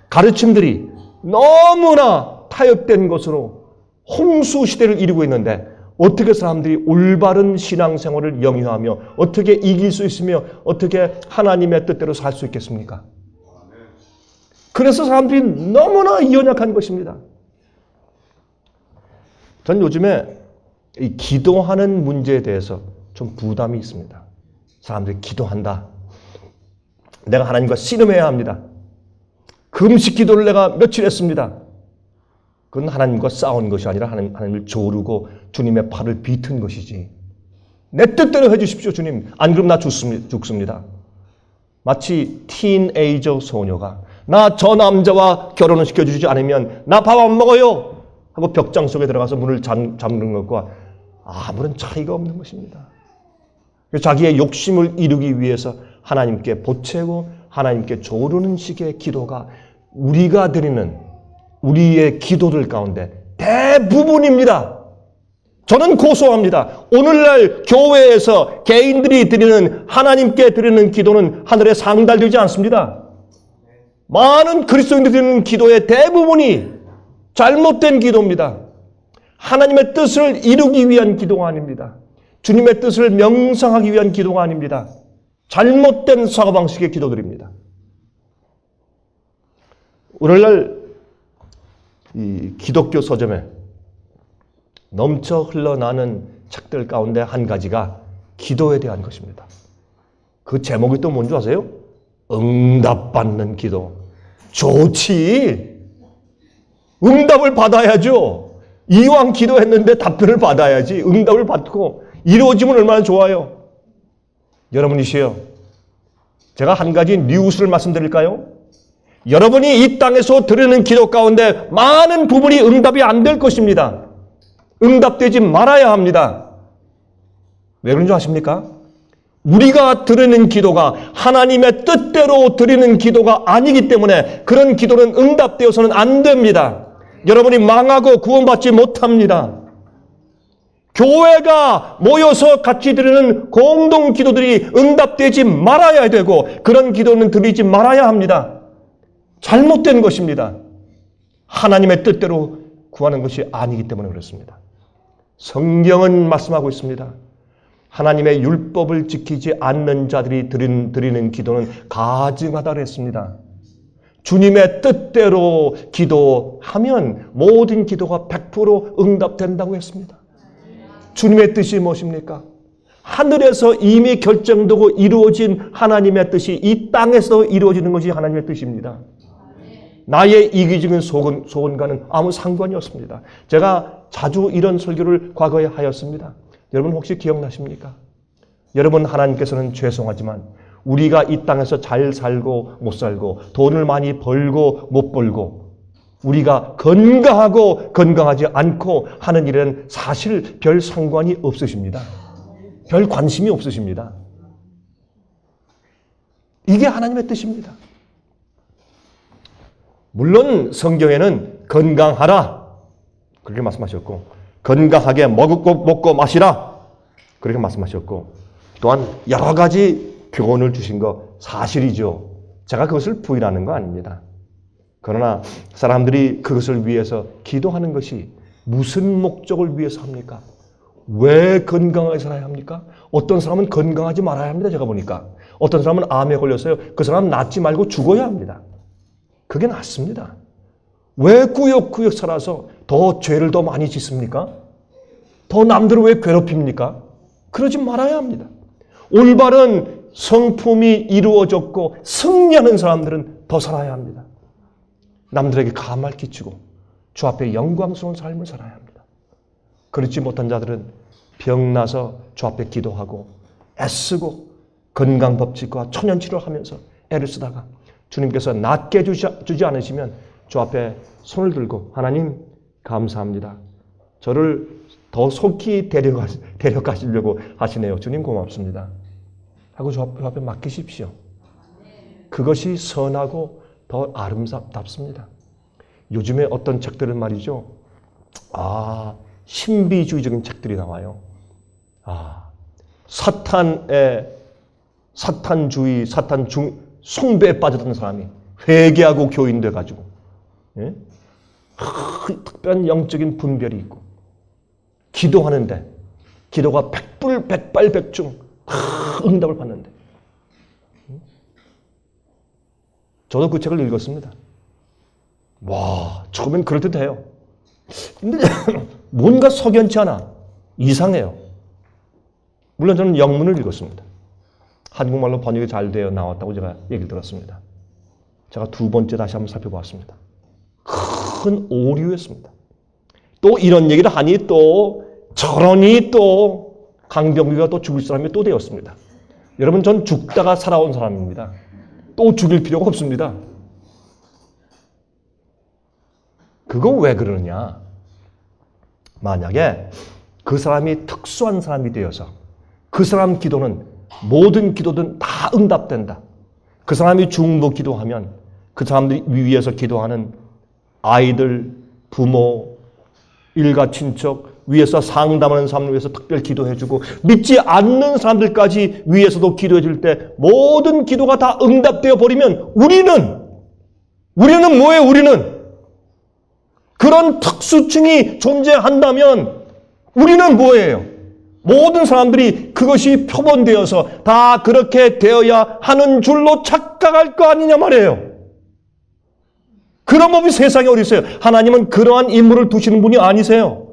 가르침들이 너무나 타협된 것으로 홍수 시대를 이루고 있는데 어떻게 사람들이 올바른 신앙생활을 영위하며 어떻게 이길 수 있으며 어떻게 하나님의 뜻대로 살 수 있겠습니까? 그래서 사람들이 너무나 연약한 것입니다. 전 요즘에 이 기도하는 문제에 대해서 좀 부담이 있습니다. 사람들이 기도한다. 내가 하나님과 씨름해야 합니다. 금식 기도를 내가 며칠 했습니다. 그건 하나님과 싸운 것이 아니라 하나님을 조르고 주님의 팔을 비튼 것이지. 내 뜻대로 해주십시오, 주님. 안 그러면 나 죽습니다. 마치 티네이저 소녀가 나 저 남자와 결혼을 시켜주지 않으면 나 밥 안 먹어요 하고 벽장 속에 들어가서 문을 잠그는 것과 아무런 차이가 없는 것입니다. 자기의 욕심을 이루기 위해서 하나님께 보채고 하나님께 조르는 식의 기도가 우리가 드리는 우리의 기도들 가운데 대부분입니다. 저는 고소합니다. 오늘날 교회에서 개인들이 드리는 하나님께 드리는 기도는 하늘에 상달되지 않습니다. 많은 그리스도인들이 드리는 기도의 대부분이 잘못된 기도입니다. 하나님의 뜻을 이루기 위한 기도가 아닙니다. 주님의 뜻을 명상하기 위한 기도가 아닙니다. 잘못된 사고방식의 기도들입니다. 오늘날 이 기독교 서점에 넘쳐 흘러나는 책들 가운데 한 가지가 기도에 대한 것입니다. 그 제목이 또 뭔지 아세요? 응답받는 기도. 좋지. 응답을 받아야죠. 이왕 기도했는데 답변을 받아야지. 응답을 받고 이루어지면 얼마나 좋아요. 여러분이시여, 제가 한 가지 뉴스를 말씀드릴까요? 여러분이 이 땅에서 드리는 기도 가운데 많은 부분이 응답이 안 될 것입니다. 응답되지 말아야 합니다. 왜 그런 줄 아십니까? 우리가 드리는 기도가 하나님의 뜻대로 드리는 기도가 아니기 때문에 그런 기도는 응답되어서는 안 됩니다. 여러분이 망하고 구원받지 못합니다. 교회가 모여서 같이 드리는 공동 기도들이 응답되지 말아야 되고 그런 기도는 드리지 말아야 합니다. 잘못된 것입니다. 하나님의 뜻대로 구하는 것이 아니기 때문에 그렇습니다. 성경은 말씀하고 있습니다. 하나님의 율법을 지키지 않는 자들이 드리는 기도는 가증하다 그랬습니다. 주님의 뜻대로 기도하면 모든 기도가 100% 응답된다고 했습니다. 주님의 뜻이 무엇입니까? 하늘에서 이미 결정되고 이루어진 하나님의 뜻이 이 땅에서 이루어지는 것이 하나님의 뜻입니다. 나의 이기적인 소원과는 아무 상관이 없습니다. 제가 자주 이런 설교를 과거에 하였습니다. 여러분 혹시 기억나십니까? 여러분, 하나님께서는 죄송하지만 우리가 이 땅에서 잘 살고 못 살고 돈을 많이 벌고 못 벌고 우리가 건강하고 건강하지 않고 하는 일에는 사실 별 상관이 없으십니다. 별 관심이 없으십니다. 이게 하나님의 뜻입니다. 물론 성경에는 건강하라 그렇게 말씀하셨고 건강하게 먹고 마시라 그렇게 말씀하셨고 또한 여러 가지 교훈을 주신 거 사실이죠. 제가 그것을 부인하는 거 아닙니다. 그러나 사람들이 그것을 위해서 기도하는 것이 무슨 목적을 위해서 합니까? 왜 건강하게 살아야 합니까? 어떤 사람은 건강하지 말아야 합니다. 제가 보니까 어떤 사람은 암에 걸려서요. 그 사람 낫지 말고 죽어야 합니다. 그게 낫습니다. 왜 꾸역꾸역 살아서 더 죄를 더 많이 짓습니까? 더 남들을 왜 괴롭힙니까? 그러지 말아야 합니다. 올바른 성품이 이루어졌고 승리하는 사람들은 더 살아야 합니다. 남들에게 감화를 끼치고 주 앞에 영광스러운 삶을 살아야 합니다. 그렇지 못한 자들은 병나서 주 앞에 기도하고 애쓰고 건강법칙과 천연치료를 하면서 애를 쓰다가 주님께서 낫게 주지 않으시면 주 앞에 손을 들고 하나님 감사합니다. 저를 더 속히 데려가시려고 하시네요. 주님 고맙습니다. 하고 주 앞에 맡기십시오. 그것이 선하고 더 아름답습니다. 요즘에 어떤 책들은 말이죠. 신비주의적인 책들이 나와요. 사탄주의, 숭배에 빠졌던 사람이 회개하고 교인 돼가지고 특별한 영적인 분별이 있고 기도하는데 기도가 백발백중 응답을 받는데 저도 그 책을 읽었습니다. 와, 처음엔 그럴듯해요. 근데 뭔가 석연치 않아. 이상해요. 물론 저는 영문을 읽었습니다. 한국말로 번역이 잘 되어 나왔다고 제가 얘기를 들었습니다. 제가 두 번째 다시 한번 살펴보았습니다. 큰 오류였습니다. 또 이런 얘기를 하니 또 저러니 또 강병규가 또 죽을 사람이 또 되었습니다. 여러분, 전 죽다가 살아온 사람입니다. 또 죽일 필요가 없습니다. 그거 왜 그러느냐? 만약에 그 사람이 특수한 사람이 되어서 그 사람 기도는 모든 기도든 다 응답된다. 그 사람이 중보 기도하면 그 사람들이 위에서 기도하는 아이들, 부모, 일가 친척, 위에서 상담하는 사람을 위해서 특별 기도해주고 믿지 않는 사람들까지 위에서도 기도해줄 때 모든 기도가 다 응답되어 버리면 우리는 뭐예요? 우리는 그런 특수층이 존재한다면 우리는 뭐예요? 모든 사람들이 그것이 표본되어서 다 그렇게 되어야 하는 줄로 착각할 거 아니냐 말이에요. 그런 법이 세상에 어디 있어요? 하나님은 그러한 인물을 두시는 분이 아니세요.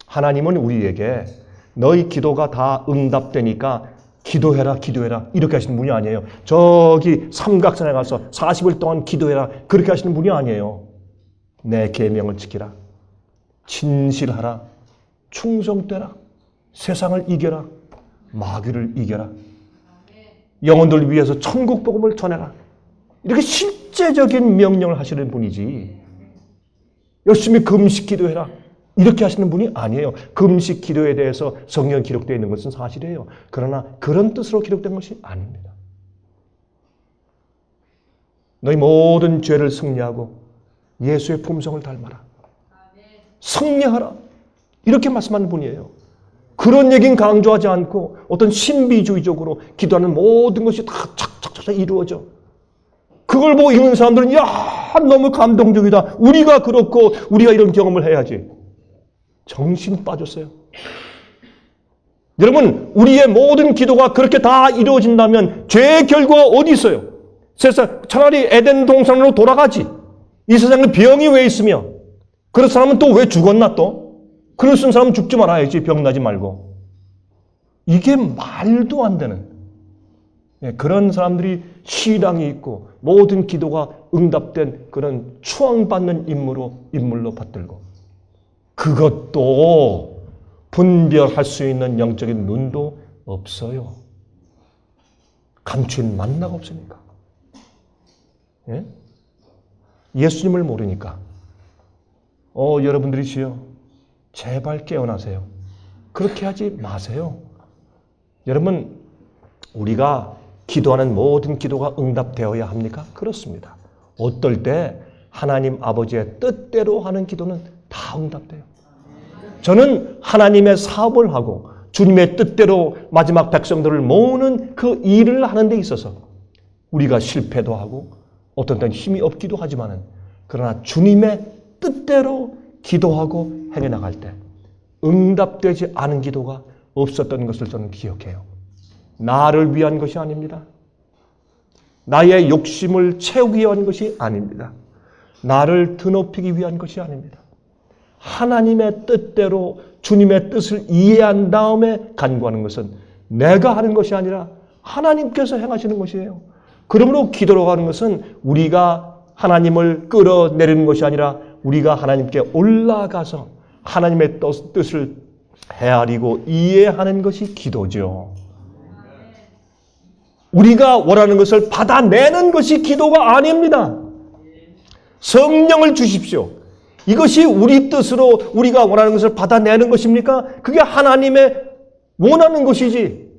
하나님은 우리에게 너희 기도가 다 응답되니까 기도해라, 기도해라. 이렇게 하시는 분이 아니에요. 저기 삼각산에 가서 40일 동안 기도해라. 그렇게 하시는 분이 아니에요. 내 계명을 지키라. 진실하라. 충성되라. 세상을 이겨라. 마귀를 이겨라. 영혼들을 위해서 천국 복음을 전해라. 이렇게 실제적인 명령을 하시는 분이지. 열심히 금식 기도해라. 이렇게 하시는 분이 아니에요. 금식 기도에 대해서 성경에 기록되어 있는 것은 사실이에요. 그러나 그런 뜻으로 기록된 것이 아닙니다. 너희 모든 죄를 승리하고 예수의 품성을 닮아라. 승리하라. 이렇게 말씀하는 분이에요. 그런 얘기는 강조하지 않고 어떤 신비주의적으로 기도하는 모든 것이 다 착착착 이루어져. 그걸 보고 읽는 사람들은 야, 너무 감동적이다. 우리가 그렇고 우리가 이런 경험을 해야지. 정신 빠졌어요. 여러분, 우리의 모든 기도가 그렇게 다 이루어진다면 죄의 결과가 어디 있어요? 세상 차라리 에덴 동산으로 돌아가지. 이 세상에 병이 왜 있으며 그런 사람은 또 왜 죽었나 또? 그럴 수 있는 사람은 죽지 말아야지. 병나지 말고. 이게 말도 안 되는 그런 사람들이 신앙이 있고 모든 기도가 응답된 그런 추앙받는 인물로 받들고 그것도 분별할 수 있는 영적인 눈도 없어요. 감추인 만나가 없으니까. 예? 예수님을 모르니까. 여러분들이시여 제발 깨어나세요. 그렇게 하지 마세요. 여러분, 우리가 기도하는 모든 기도가 응답되어야 합니까? 그렇습니다. 어떨 때 하나님 아버지의 뜻대로 하는 기도는 다 응답돼요. 저는 하나님의 사업을 하고 주님의 뜻대로 마지막 백성들을 모으는 그 일을 하는 데 있어서 우리가 실패도 하고 어떤 때는 힘이 없기도 하지만은 그러나 주님의 뜻대로 기도하고 행해나갈 때 응답되지 않은 기도가 없었던 것을 저는 기억해요. 나를 위한 것이 아닙니다. 나의 욕심을 채우기 위한 것이 아닙니다. 나를 드높이기 위한 것이 아닙니다. 하나님의 뜻대로 주님의 뜻을 이해한 다음에 간구하는 것은 내가 하는 것이 아니라 하나님께서 행하시는 것이에요. 그러므로 기도로 가는 것은 우리가 하나님을 끌어내리는 것이 아니라 우리가 하나님께 올라가서 하나님의 뜻을 헤아리고 이해하는 것이 기도죠. 우리가 원하는 것을 받아내는 것이 기도가 아닙니다. 성령을 주십시오. 이것이 우리 뜻으로 우리가 원하는 것을 받아내는 것입니까? 그게 하나님의 원하는 것이지.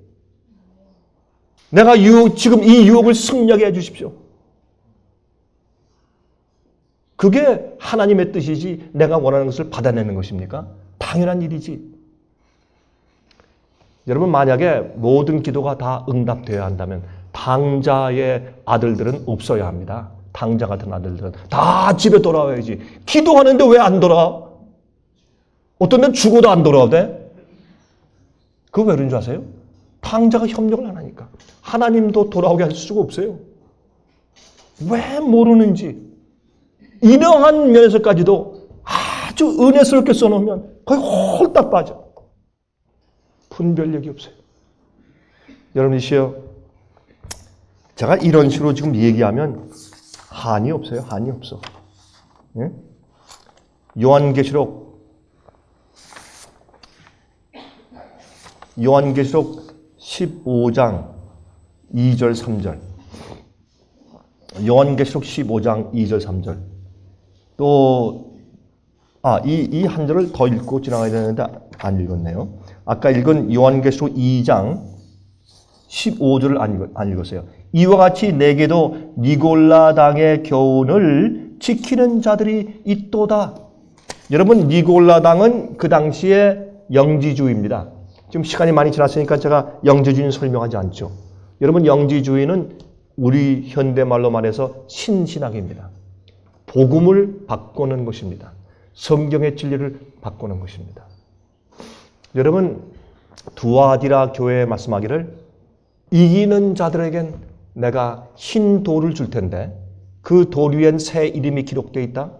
내가 지금 이 유혹을 승리하게 해주십시오. 그게 하나님의 뜻이지 내가 원하는 것을 받아내는 것입니까? 당연한 일이지. 여러분, 만약에 모든 기도가 다 응답되어야 한다면 당자의 아들들은 없어야 합니다. 당자 같은 아들들은 다 집에 돌아와야지. 기도하는데 왜 안 돌아와? 어떤 데는 죽어도 안 돌아오대? 그거 왜 그런 줄 아세요? 당자가 협력을 안 하니까. 하나님도 돌아오게 할 수가 없어요. 왜 모르는지. 이러한 면에서까지도 아주 은혜스럽게 써놓으면 거의 홀딱 빠져. 분별력이 없어요. 여러분이시여, 제가 이런 식으로 지금 얘기하면 한이 없어요. 한이 없어. 예? 요한계시록 15장 2절 3절. 요한계시록 15장 2절 3절. 또 이 한 절을 더 읽고 지나가야 되는데 안 읽었네요. 아까 읽은 요한계시록 2장 15절을 안 읽었어요. 이와 같이 내게도 니골라당의 교훈을 지키는 자들이 있도다. 여러분, 니골라당은 그 당시에 영지주의입니다. 지금 시간이 많이 지났으니까 제가 영지주의는 설명하지 않죠. 여러분, 영지주의는 우리 현대말로 말해서 신신학입니다. 복음을 바꾸는 것입니다. 성경의 진리를 바꾸는 것입니다. 여러분, 두아디라 교회에 말씀하기를 이기는 자들에겐 내가 흰 돌을 줄 텐데 그 돌 위엔 새 이름이 기록되어 있다.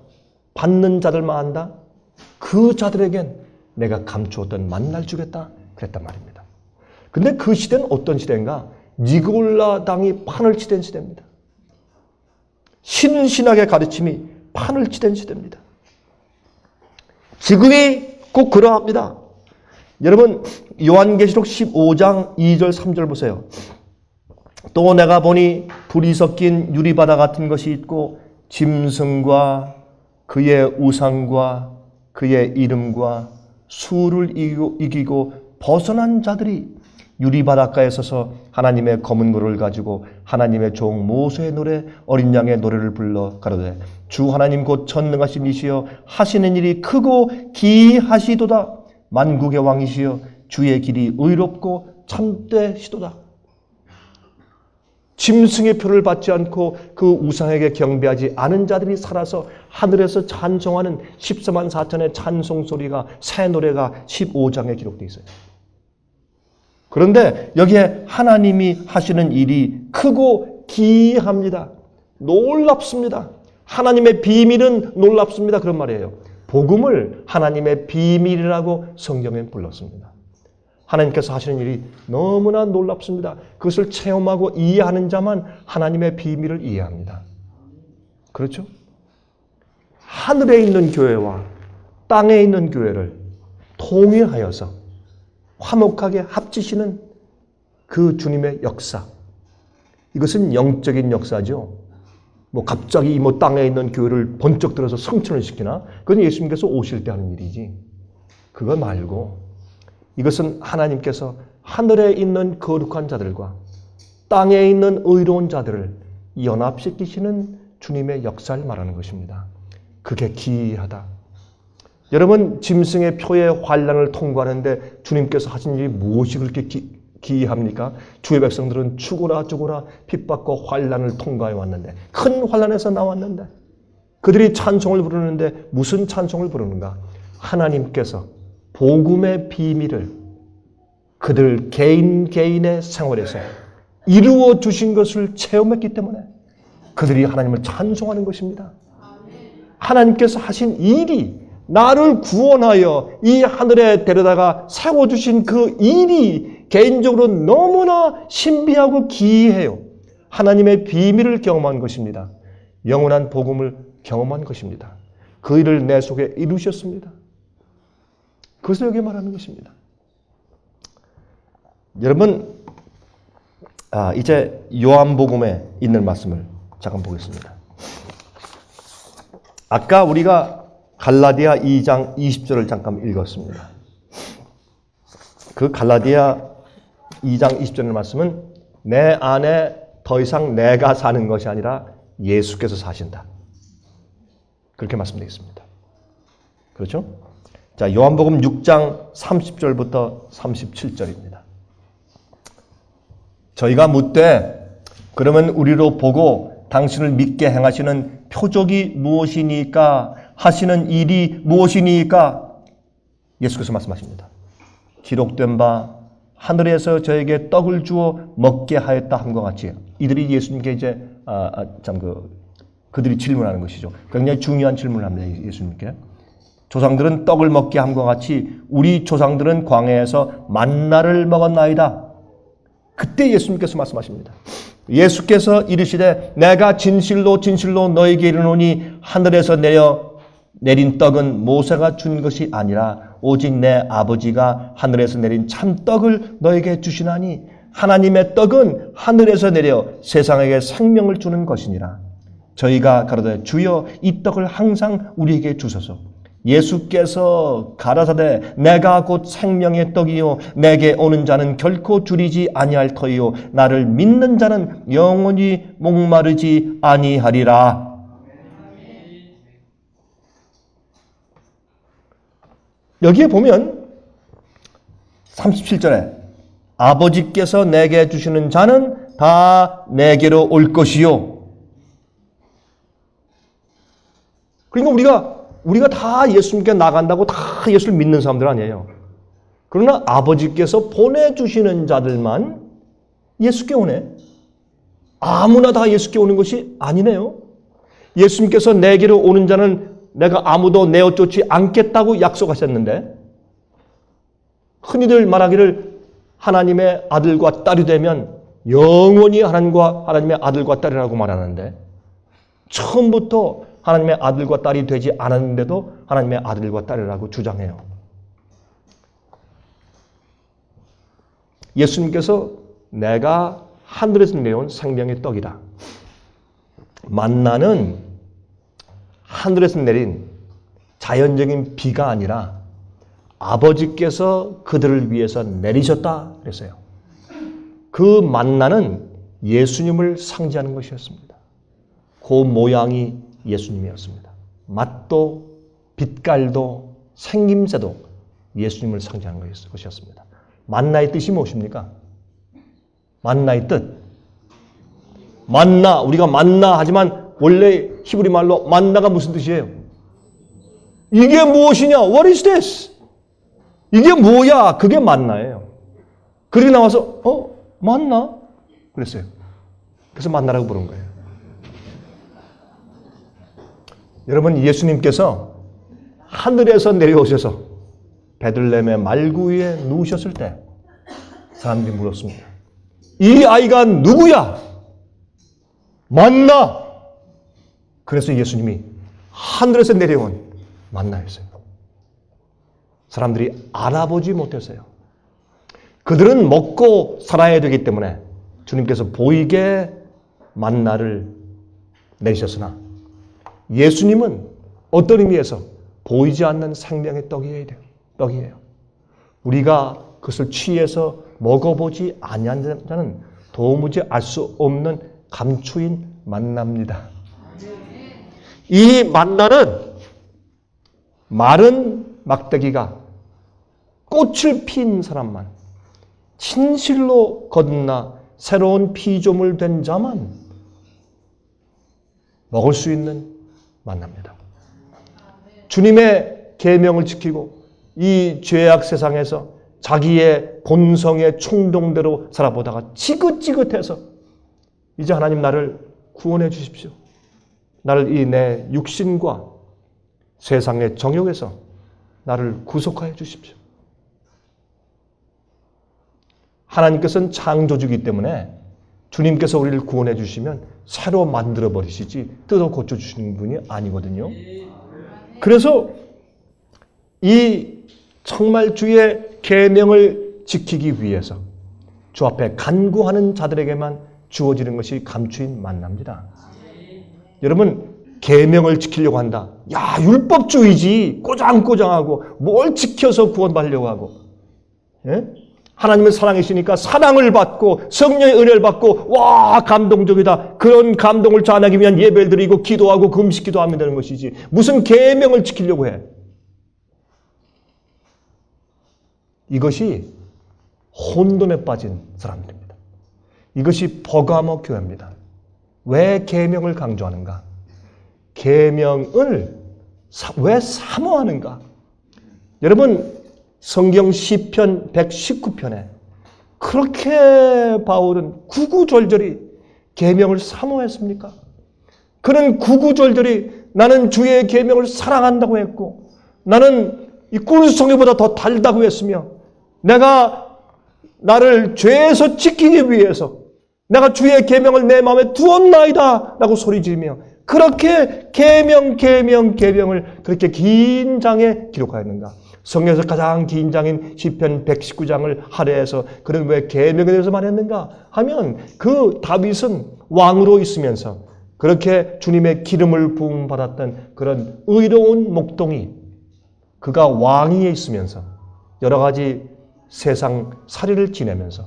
받는 자들만 안다. 그 자들에겐 내가 감추었던 만날 주겠다. 그랬단 말입니다. 근데 그 시대는 어떤 시대인가? 니골라 당이 판을 치던 시대입니다. 신신학의 가르침이 판을 치던 시대입니다. 지금이 꼭 그러합니다. 여러분 요한계시록 15장 2절 3절 보세요. 또 내가 보니 불이 섞인 유리바다 같은 것이 있고 짐승과 그의 우상과 그의 이름과 수를 이기고 벗어난 자들이 유리바닷가에 서서 하나님의 검은 노를 가지고 하나님의 종 모세의 노래 어린 양의 노래를 불러 가로되 주 하나님 곧 전능하신 이시여 하시는 일이 크고 기하시도다. 만국의 왕이시여 주의 길이 의롭고 참되시도다. 짐승의 표를 받지 않고 그 우상에게 경배하지 않은 자들이 살아서 하늘에서 찬송하는 14만 4천의 찬송 소리가 새 노래가 15장에 기록되어 있어요. 그런데 여기에 하나님이 하시는 일이 크고 기이합니다. 놀랍습니다. 하나님의 비밀은 놀랍습니다. 그런 말이에요. 복음을 하나님의 비밀이라고 성경에 불렀습니다. 하나님께서 하시는 일이 너무나 놀랍습니다. 그것을 체험하고 이해하는 자만 하나님의 비밀을 이해합니다. 그렇죠? 하늘에 있는 교회와 땅에 있는 교회를 통일하여서 화목하게 합치시는 그 주님의 역사. 이것은 영적인 역사죠. 갑자기 땅에 있는 교회를 번쩍 들어서 성천을 시키나? 그건 예수님께서 오실 때 하는 일이지. 그거 말고 이것은 하나님께서 하늘에 있는 거룩한 자들과 땅에 있는 의로운 자들을 연합시키시는 주님의 역사를 말하는 것입니다. 그게 기이하다. 여러분 짐승의 표의 환난을 통과하는데 주님께서 하신 일이 무엇이 그렇게 기이합니까? 주의 백성들은 죽어라 핍박과 환난을 통과해 왔는데 큰 환난에서 나왔는데 그들이 찬송을 부르는데 무슨 찬송을 부르는가? 하나님께서 복음의 비밀을 그들 개인의 생활에서 이루어 주신 것을 체험했기 때문에 그들이 하나님을 찬송하는 것입니다. 하나님께서 하신 일이 나를 구원하여 이 하늘에 데려다가 세워주신 그 일이 개인적으로 너무나 신비하고 기이해요. 하나님의 비밀을 경험한 것입니다. 영원한 복음을 경험한 것입니다. 그 일을 내 속에 이루셨습니다. 그것을 여기 말하는 것입니다. 여러분, 이제 요한복음에 있는 말씀을 잠깐 보겠습니다. 아까 우리가 갈라디아 2장 20절을 잠깐 읽었습니다. 그 갈라디아 2장 20절의 말씀은 내 안에 더 이상 내가 사는 것이 아니라 예수께서 사신다. 그렇게 말씀되어 있습니다. 그렇죠? 자, 요한복음 6장 30절부터 37절입니다. 저희가 묻되 그러면 우리로 보고 당신을 믿게 행하시는 표적이 무엇이니까 하시는 일이 무엇이니까 예수께서 말씀하십니다. 기록된 바 하늘에서 저에게 떡을 주어 먹게 하였다 함과 같이 이들이 예수님께 이제 그들이 질문하는 것이죠. 굉장히 중요한 질문을 합니다. 예수님께. 조상들은 떡을 먹게 함과 같이 우리 조상들은 광야에서 만나를 먹었나이다. 그때 예수님께서 말씀하십니다. 예수께서 이르시되 내가 진실로 너에게 이르노니 하늘에서 내린 떡은 모세가 준 것이 아니라 오직 내 아버지가 하늘에서 내린 참떡을 너에게 주시나니 하나님의 떡은 하늘에서 내려 세상에게 생명을 주는 것이니라. 저희가 가로되 주여 이 떡을 항상 우리에게 주소서. 예수께서 가라사대 내가 곧 생명의 떡이요 내게 오는 자는 결코 줄이지 아니할 터이요 나를 믿는 자는 영원히 목마르지 아니하리라. 여기에 보면 37절에 아버지께서 내게 주시는 자는 다 내게로 올 것이요. 그러니까 우리가 다 예수님께 나간다고 다 예수를 믿는 사람들 아니에요. 그러나 아버지께서 보내주시는 자들만 예수께 오네. 아무나 다 예수께 오는 것이 아니네요. 예수님께서 내게로 오는 자는 내가 아무도 내어 쫓지 않겠다고 약속하셨는데 흔히들 말하기를 하나님의 아들과 딸이 되면 영원히 하나님의 아들과 딸이라고 말하는데 처음부터 하나님의 아들과 딸이 되지 않았는데도 하나님의 아들과 딸이라고 주장해요. 예수님께서 내가 하늘에서 내려온 생명의 떡이다. 만나는 하늘에서 내린 자연적인 비가 아니라 아버지께서 그들을 위해서 내리셨다 그랬어요. 그 만나는 예수님을 상징하는 것이었습니다. 그 모양이 예수님이었습니다. 맛도 빛깔도 생김새도 예수님을 상징하는 것이었습니다. 만나의 뜻이 무엇입니까? 만나의 뜻. 만나, 우리가 만나 하지만 원래 히브리 말로 만나가 무슨 뜻이에요? 이게 무엇이냐? What is this? 이게 뭐야? 그게 만나예요. 그렇게 나와서 만나? 그랬어요. 그래서 만나라고 부른 거예요. 여러분, 예수님께서 하늘에서 내려오셔서 베들레헴의 말구 위에 누우셨을 때 사람들이 물었습니다. 이 아이가 누구야? 만나! 그래서 예수님이 하늘에서 내려온 만나였어요. 사람들이 알아보지 못했어요. 그들은 먹고 살아야 되기 때문에 주님께서 보이게 만나를 내리셨으나 예수님은 어떤 의미에서 보이지 않는 생명의 떡이에요. 우리가 그것을 취해서 먹어보지 아니한 자는 도무지 알 수 없는 감추인 만나입니다. 이 만나는 마른 막대기가 꽃을 핀 사람만, 진실로 거듭나 새로운 피조물 된 자만 먹을 수 있는 만나입니다. 주님의 계명을 지키고 이 죄악 세상에서 자기의 본성의 충동대로 살아보다가 지긋지긋해서 이제 하나님 나를 구원해 주십시오. 나를 이 내 육신과 세상의 정욕에서 나를 구속하여 주십시오. 하나님께서는 창조주이기 때문에 주님께서 우리를 구원해 주시면 새로 만들어 버리시지 뜯어 고쳐 주시는 분이 아니거든요. 그래서 이 정말 주의 계명을 지키기 위해서 주 앞에 간구하는 자들에게만 주어지는 것이 감추인 만나입니다. 여러분, 계명을 지키려고 한다. 야, 율법주의지. 꼬장꼬장하고 뭘 지켜서 구원받으려고 하고. 예? 하나님은 사랑이시니까 사랑을 받고 성령의 은혜를 받고 와, 감동적이다. 그런 감동을 전하기 위한 예배를 드리고 기도하고 금식기도 하면 되는 것이지. 무슨 계명을 지키려고 해. 이것이 혼돈에 빠진 사람들입니다. 이것이 버가모 교회입니다. 왜 계명을 강조하는가? 계명을 왜 사모하는가? 여러분, 성경 시편 119편에 그렇게 바울은 구구절절히 계명을 사모했습니까? 그는 구구절절히 나는 주의 계명을 사랑한다고 했고 나는 이 꿀송이보다 더 달다고 했으며 내가 나를 죄에서 지키기 위해서 내가 주의 계명을 내 마음에 두었나이다 라고 소리지르며 그렇게 계명을 그렇게 긴 장에 기록하였는가? 성경에서 가장 긴 장인 시편 119장을 할애해서 그는 왜 계명에 대해서 말했는가 하면 그 다윗은 왕으로 있으면서 그렇게 주님의 기름을 부음받았던 그런 의로운 목동이 그가 왕위에 있으면서 여러 가지 세상 살이를 지내면서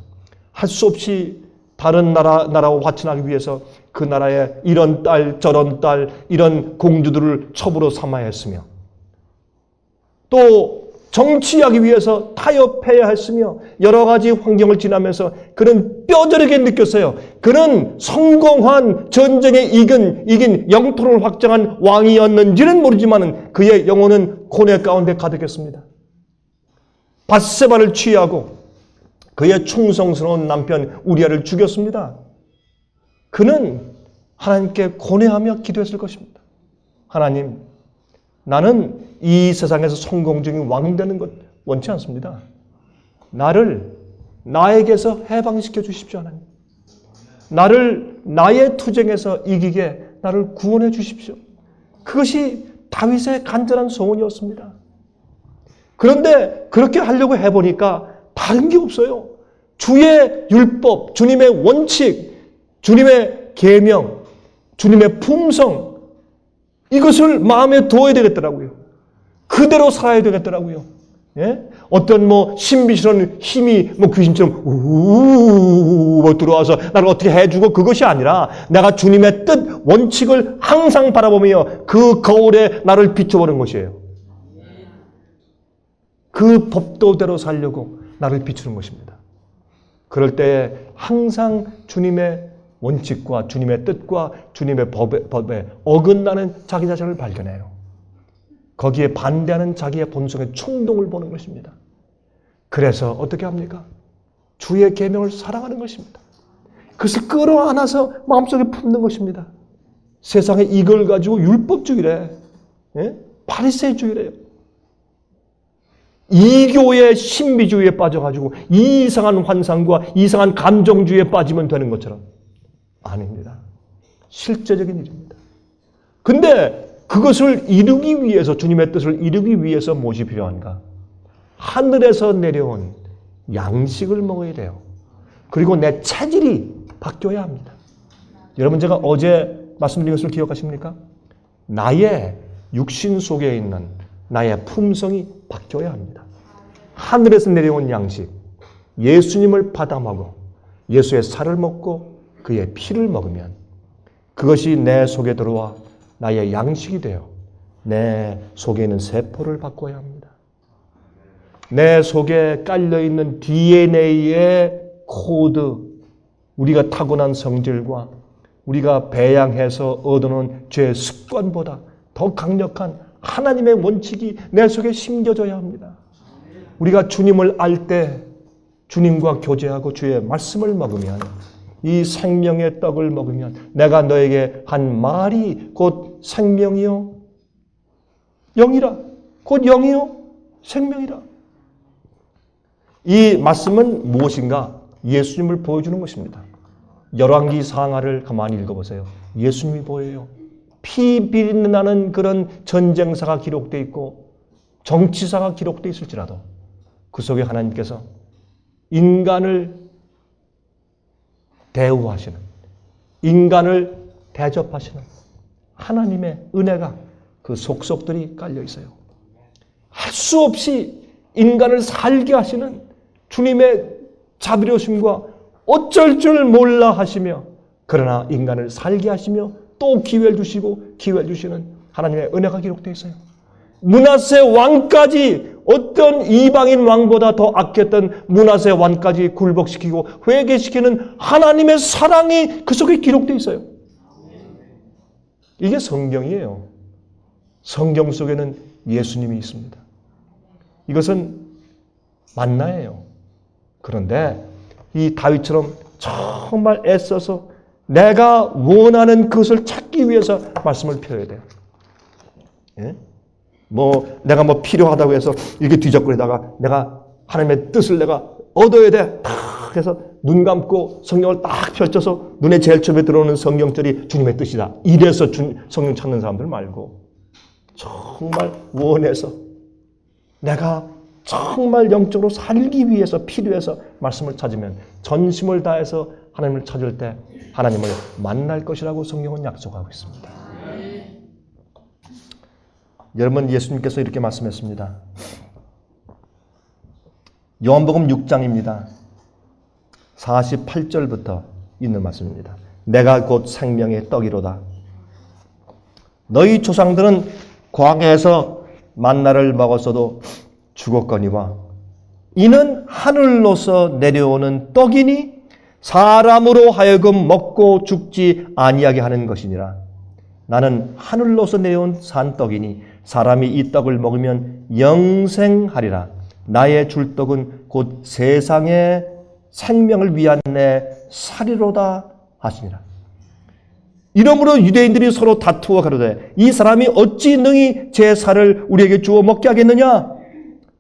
할 수 없이 다른 나라와 화친하기 위해서 그 나라에 이런 딸 저런 딸 이런 공주들을 첩으로 삼아야 했으며 또 정치하기 위해서 타협해야 했으며 여러 가지 환경을 지나면서 그는 뼈저리게 느꼈어요. 그는 성공한 전쟁에 이긴 영토를 확장한 왕이었는지는 모르지만 그의 영혼은 고뇌 가운데 가득했습니다. 밧세바를 취하고 그의 충성스러운 남편 우리아를 죽였습니다. 그는 하나님께 고뇌하며 기도했을 것입니다. 하나님, 나는 이 세상에서 성공적인 왕 되는 것 원치 않습니다. 나를 나에게서 해방시켜 주십시오, 하나님. 나를 나의 투쟁에서 이기게 나를 구원해 주십시오. 그것이 다윗의 간절한 소원이었습니다. 그런데 그렇게 하려고 해보니까 다른 게 없어요. 주의 율법, 주님의 원칙, 주님의 계명, 주님의 품성, 이것을 마음에 두어야 되겠더라고요. 그대로 살아야 되겠더라고요. 예? 어떤 신비스러운 힘이 귀신처럼 우우우우 들어와서 나를 어떻게 해주고 그것이 아니라 내가 주님의 뜻, 원칙을 항상 바라보며 그 거울에 나를 비춰보는 것이에요. 그 법도대로 살려고 나를 비추는 것입니다. 그럴 때 항상 주님의 원칙과 주님의 뜻과 주님의 법에 어긋나는 자기 자신을 발견해요. 거기에 반대하는 자기의 본성의 충동을 보는 것입니다. 그래서 어떻게 합니까? 주의 계명을 사랑하는 것입니다. 그것을 끌어안아서 마음속에 품는 것입니다. 세상에 이걸 가지고 율법주의래, 바리새주의래요. 이교의 신비주의에 빠져가지고 이상한 환상과 이상한 감정주의에 빠지면 되는 것처럼 아닙니다. 실제적인 일입니다. 근데 그것을 이루기 위해서, 주님의 뜻을 이루기 위해서 무엇이 필요한가? 하늘에서 내려온 양식을 먹어야 돼요. 그리고 내 체질이 바뀌어야 합니다. 여러분, 제가 어제 말씀드린 것을 기억하십니까? 나의 육신 속에 있는 나의 품성이 바뀌어야 합니다. 하늘에서 내려온 양식, 예수님을 받아 먹어 예수의 살을 먹고 그의 피를 먹으면 그것이 내 속에 들어와 나의 양식이 되어 내 속에 있는 세포를 바꿔야 합니다. 내 속에 깔려있는 DNA의 코드, 우리가 타고난 성질과 우리가 배양해서 얻어놓은 죄의 습관보다 더 강력한 하나님의 원칙이 내 속에 심겨져야 합니다. 우리가 주님을 알 때 주님과 교제하고 주의 말씀을 먹으면, 이 생명의 떡을 먹으면 내가 너에게 한 말이 곧 생명이요 영이라, 곧 영이요 생명이라. 이 말씀은 무엇인가? 예수님을 보여주는 것입니다. 열왕기 상하를 가만히 읽어보세요. 예수님이 보여요. 피 비린내나는 그런 전쟁사가 기록되어 있고 정치사가 기록되어 있을지라도 그 속에 하나님께서 인간을 대우하시는, 인간을 대접하시는 하나님의 은혜가 그 속속들이 깔려 있어요. 할 수 없이 인간을 살게 하시는 주님의 자비로우심과 어쩔 줄 몰라 하시며, 그러나 인간을 살게 하시며 또 기회를 주시고 기회를 주시는 하나님의 은혜가 기록되어 있어요. 므낫세 왕까지, 어떤 이방인 왕보다 더 아꼈던 므낫세 왕까지 굴복시키고 회개시키는 하나님의 사랑이 그 속에 기록되어 있어요. 이게 성경이에요. 성경 속에는 예수님이 있습니다. 이것은 만나예요. 그런데 이 다윗처럼 정말 애써서 내가 원하는 것을 찾기 위해서 말씀을 펴야 돼요. 예? 내가 필요하다고 해서 이렇게 뒤적거리다가 내가 하나님의 뜻을 내가 얻어야 돼. 탁 해서 눈 감고 성경을 딱 펼쳐서 눈에 제일 처음에 들어오는 성경절이 주님의 뜻이다. 이래서 성경 찾는 사람들 말고, 정말 원해서 내가 정말 영적으로 살기 위해서 필요해서 말씀을 찾으면 전심을 다해서 하나님을 찾을 때 하나님을 만날 것이라고 성경은 약속하고 있습니다. 여러분, 예수님께서 이렇게 말씀했습니다. 요한복음 6장입니다. 48절부터 있는 말씀입니다. 내가 곧 생명의 떡이로다. 너희 조상들은 광야에서 만나를 먹었어도 죽었거니와 이는 하늘로서 내려오는 떡이니 사람으로 하여금 먹고 죽지 아니하게 하는 것이니라. 나는 하늘로서 내려온 산떡이니 사람이 이 떡을 먹으면 영생하리라. 나의 줄 떡은 곧 세상의 생명을 위한 내 살이로다 하시니라. 이러므로 유대인들이 서로 다투어 가로되 이 사람이 어찌 능히 제 살을 우리에게 주어 먹게 하겠느냐?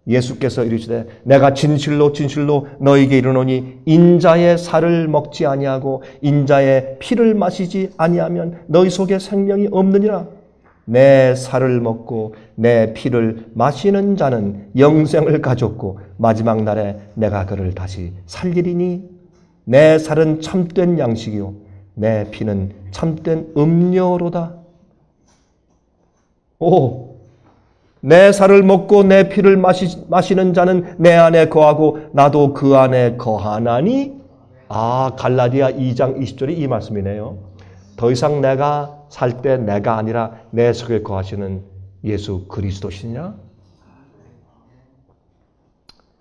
예수께서 이르시되 내가 진실로 진실로 너희에게 이르노니 인자의 살을 먹지 아니하고 인자의 피를 마시지 아니하면 너희 속에 생명이 없느니라. 내 살을 먹고 내 피를 마시는 자는 영생을 가졌고 마지막 날에 내가 그를 다시 살리리니 내 살은 참된 양식이요 내 피는 참된 음료로다. 내 살을 먹고 내 피를 마시는 자는 내 안에 거하고 나도 그 안에 거하나니. 갈라디아 2장 20절이 이 말씀이네요. 더 이상 내가 살 때 내가 아니라 내 속에 거하시는 예수 그리스도시냐?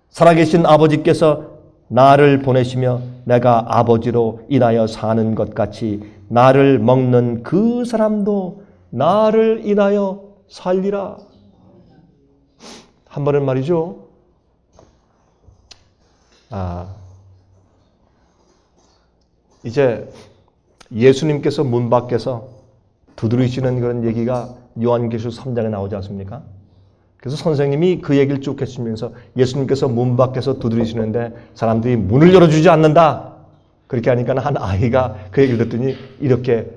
살아계신 아버지께서 나를 보내시며 내가 아버지로 인하여 사는 것 같이 나를 먹는 그 사람도 나를 인하여 살리라. 한 번은 말이죠. 이제 예수님께서 문 밖에서 두드리시는 그런 얘기가 요한계시록 3장에 나오지 않습니까? 그래서 선생님이 그 얘기를 쭉 해주시면서 예수님께서 문 밖에서 두드리시는데 사람들이 문을 열어주지 않는다. 그렇게 하니까 한 아이가 그 얘기를 듣더니 이렇게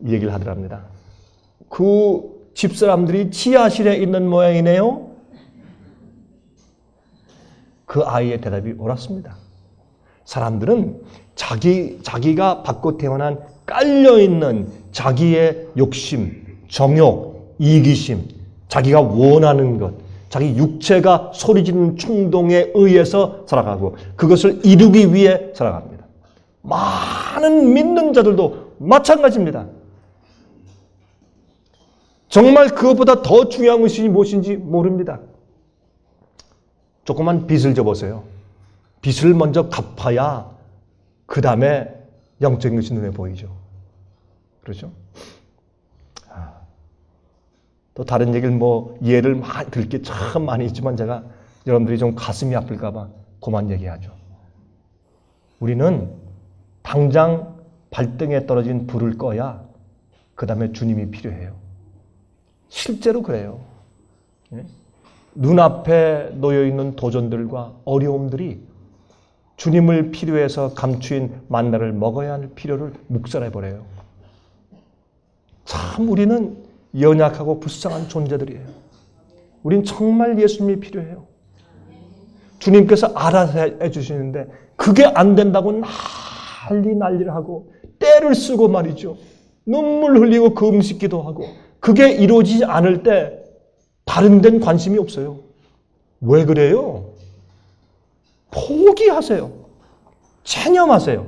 얘기를 하더랍니다. 그 집사람들이 지하실에 있는 모양이네요. 그 아이의 대답이 옳았습니다. 사람들은 자기가 받고 태어난 깔려있는 자기의 욕심, 정욕, 이기심, 자기가 원하는 것, 자기 육체가 소리지르는 충동에 의해서 살아가고 그것을 이루기 위해 살아갑니다. 많은 믿는 자들도 마찬가지입니다. 정말 그것보다 더 중요한 것이 무엇인지 모릅니다. 조그만 빚을 져보세요. 빚을 먼저 갚아야 그 다음에 영적인 것이 눈에 보이죠. 그렇죠? 또 다른 얘기를 예를 많이 들 게 참 많이 있지만 제가 여러분들이 좀 가슴이 아플까 봐 그만 얘기하죠. 우리는 당장 발등에 떨어진 불을 꺼야 그 다음에 주님이 필요해요. 실제로 그래요. 눈앞에 놓여있는 도전들과 어려움들이 주님을 필요해서 감추인 만나를 먹어야 할 필요를 묵살해버려요. 참 우리는 연약하고 불쌍한 존재들이에요. 우린 정말 예수님이 필요해요. 주님께서 알아서 해주시는데 그게 안 된다고 난리를 하고 때를 쓰고 말이죠. 눈물 흘리고 금식 기도하고 그게 이루어지지 않을 때 다른 데는 관심이 없어요. 왜 그래요? 포기하세요. 체념하세요.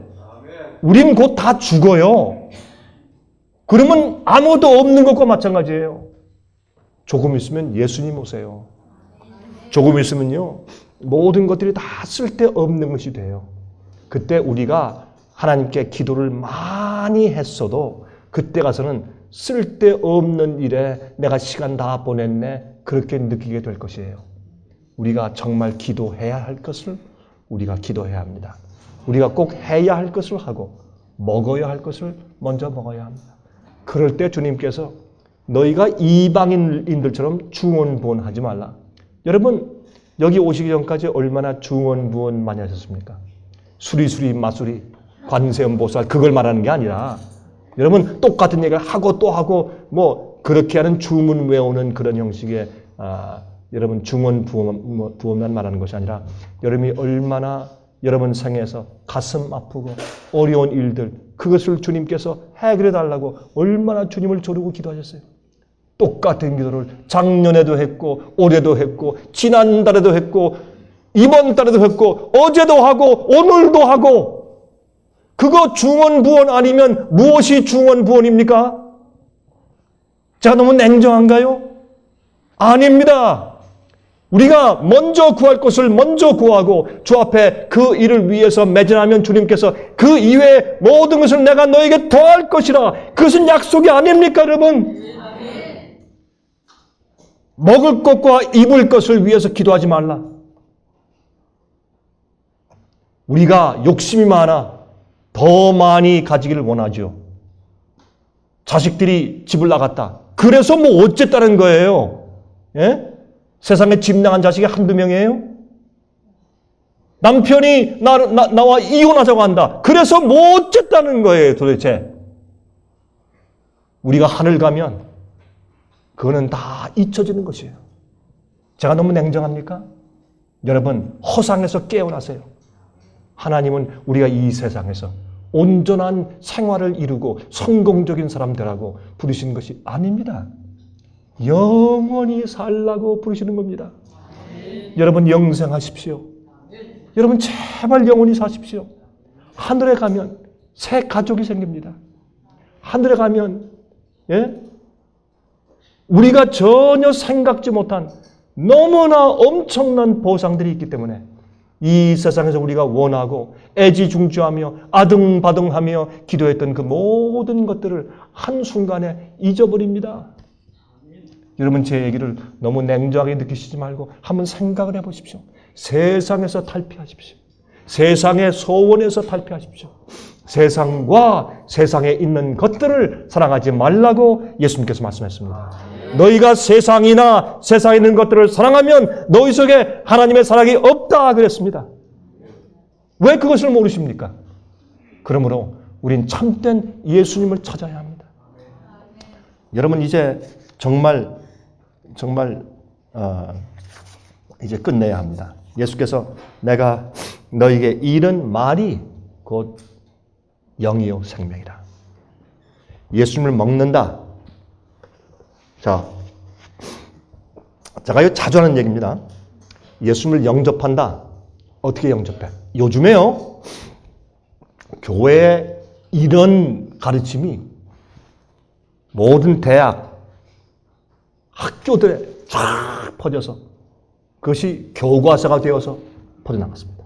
우린 곧 다 죽어요. 그러면 아무도 없는 것과 마찬가지예요. 조금 있으면 예수님 오세요. 조금 있으면요. 모든 것들이 다 쓸데없는 것이 돼요. 그때 우리가 하나님께 기도를 많이 했어도 그때 가서는 쓸데없는 일에 내가 시간 다 보냈네 그렇게 느끼게 될 것이에요. 우리가 정말 기도해야 할 것을 우리가 기도해야 합니다. 우리가 꼭 해야 할 것을 하고 먹어야 할 것을 먼저 먹어야 합니다. 그럴 때 주님께서 너희가 이방인들처럼 중언부언하지 말라. 여러분 여기 오시기 전까지 얼마나 중언부언 많이 하셨습니까? 수리수리 마수리 관세음보살 그걸 말하는 게 아니라 여러분 똑같은 얘기를 하고 또 하고 그렇게 하는 주문 외우는 그런 형식의 여러분 중언부언만 말하는 것이 아니라 여러분이 얼마나 여러분 생에서 가슴 아프고 어려운 일들 그것을 주님께서 해결해 달라고 얼마나 주님을 조르고 기도하셨어요. 똑같은 기도를 작년에도 했고 올해도 했고 지난달에도 했고 이번 달에도 했고 어제도 하고 오늘도 하고 그거 중언부언 아니면 무엇이 중언부언입니까? 제가 너무 냉정한가요? 아닙니다. 우리가 먼저 구할 것을 먼저 구하고 주 앞에 그 일을 위해서 매진하면 주님께서 그 이외의 모든 것을 내가 너에게 더할 것이라. 그것은 약속이 아닙니까 여러분? 먹을 것과 입을 것을 위해서 기도하지 말라. 우리가 욕심이 많아 더 많이 가지기를 원하죠. 자식들이 집을 나갔다. 그래서 어쨌다는 거예요. 예? 세상에 짐당한 자식이 한두 명이에요? 남편이 나와 이혼하자고 한다. 그래서 못 졌다는 거예요, 도대체. 우리가 하늘 가면 그거는 다 잊혀지는 것이에요. 제가 너무 냉정합니까? 여러분, 허상에서 깨어나세요. 하나님은 우리가 이 세상에서 온전한 생활을 이루고 성공적인 사람들하고 부르시는 것이 아닙니다. 영원히 살라고 부르시는 겁니다. 여러분, 영생하십시오. 여러분, 제발 영원히 사십시오. 하늘에 가면 새 가족이 생깁니다. 하늘에 가면 우리가 전혀 생각지 못한 너무나 엄청난 보상들이 있기 때문에 이 세상에서 우리가 원하고 애지중지하며 아등바등하며 기도했던 그 모든 것들을 한순간에 잊어버립니다. 여러분, 제 얘기를 너무 냉정하게 느끼시지 말고 한번 생각을 해보십시오. 세상에서 탈피하십시오. 세상의 소원에서 탈피하십시오. 세상과 세상에 있는 것들을 사랑하지 말라고 예수님께서 말씀했습니다. 너희가 세상이나 세상에 있는 것들을 사랑하면 너희 속에 하나님의 사랑이 없다 그랬습니다. 왜 그것을 모르십니까? 그러므로 우린 참된 예수님을 찾아야 합니다. 여러분, 이제 정말 이제 끝내야 합니다. 예수께서 내가 너에게 이른 말이 곧 영이요 생명이라. 예수님을 먹는다. 자, 제가 이거 자주 하는 얘기입니다. 예수님을 영접한다. 어떻게 영접해? 요즘에요, 교회에 이런 가르침이 모든 대학, 학교들에 쫙 퍼져서 그것이 교과서가 되어서 퍼져나갔습니다.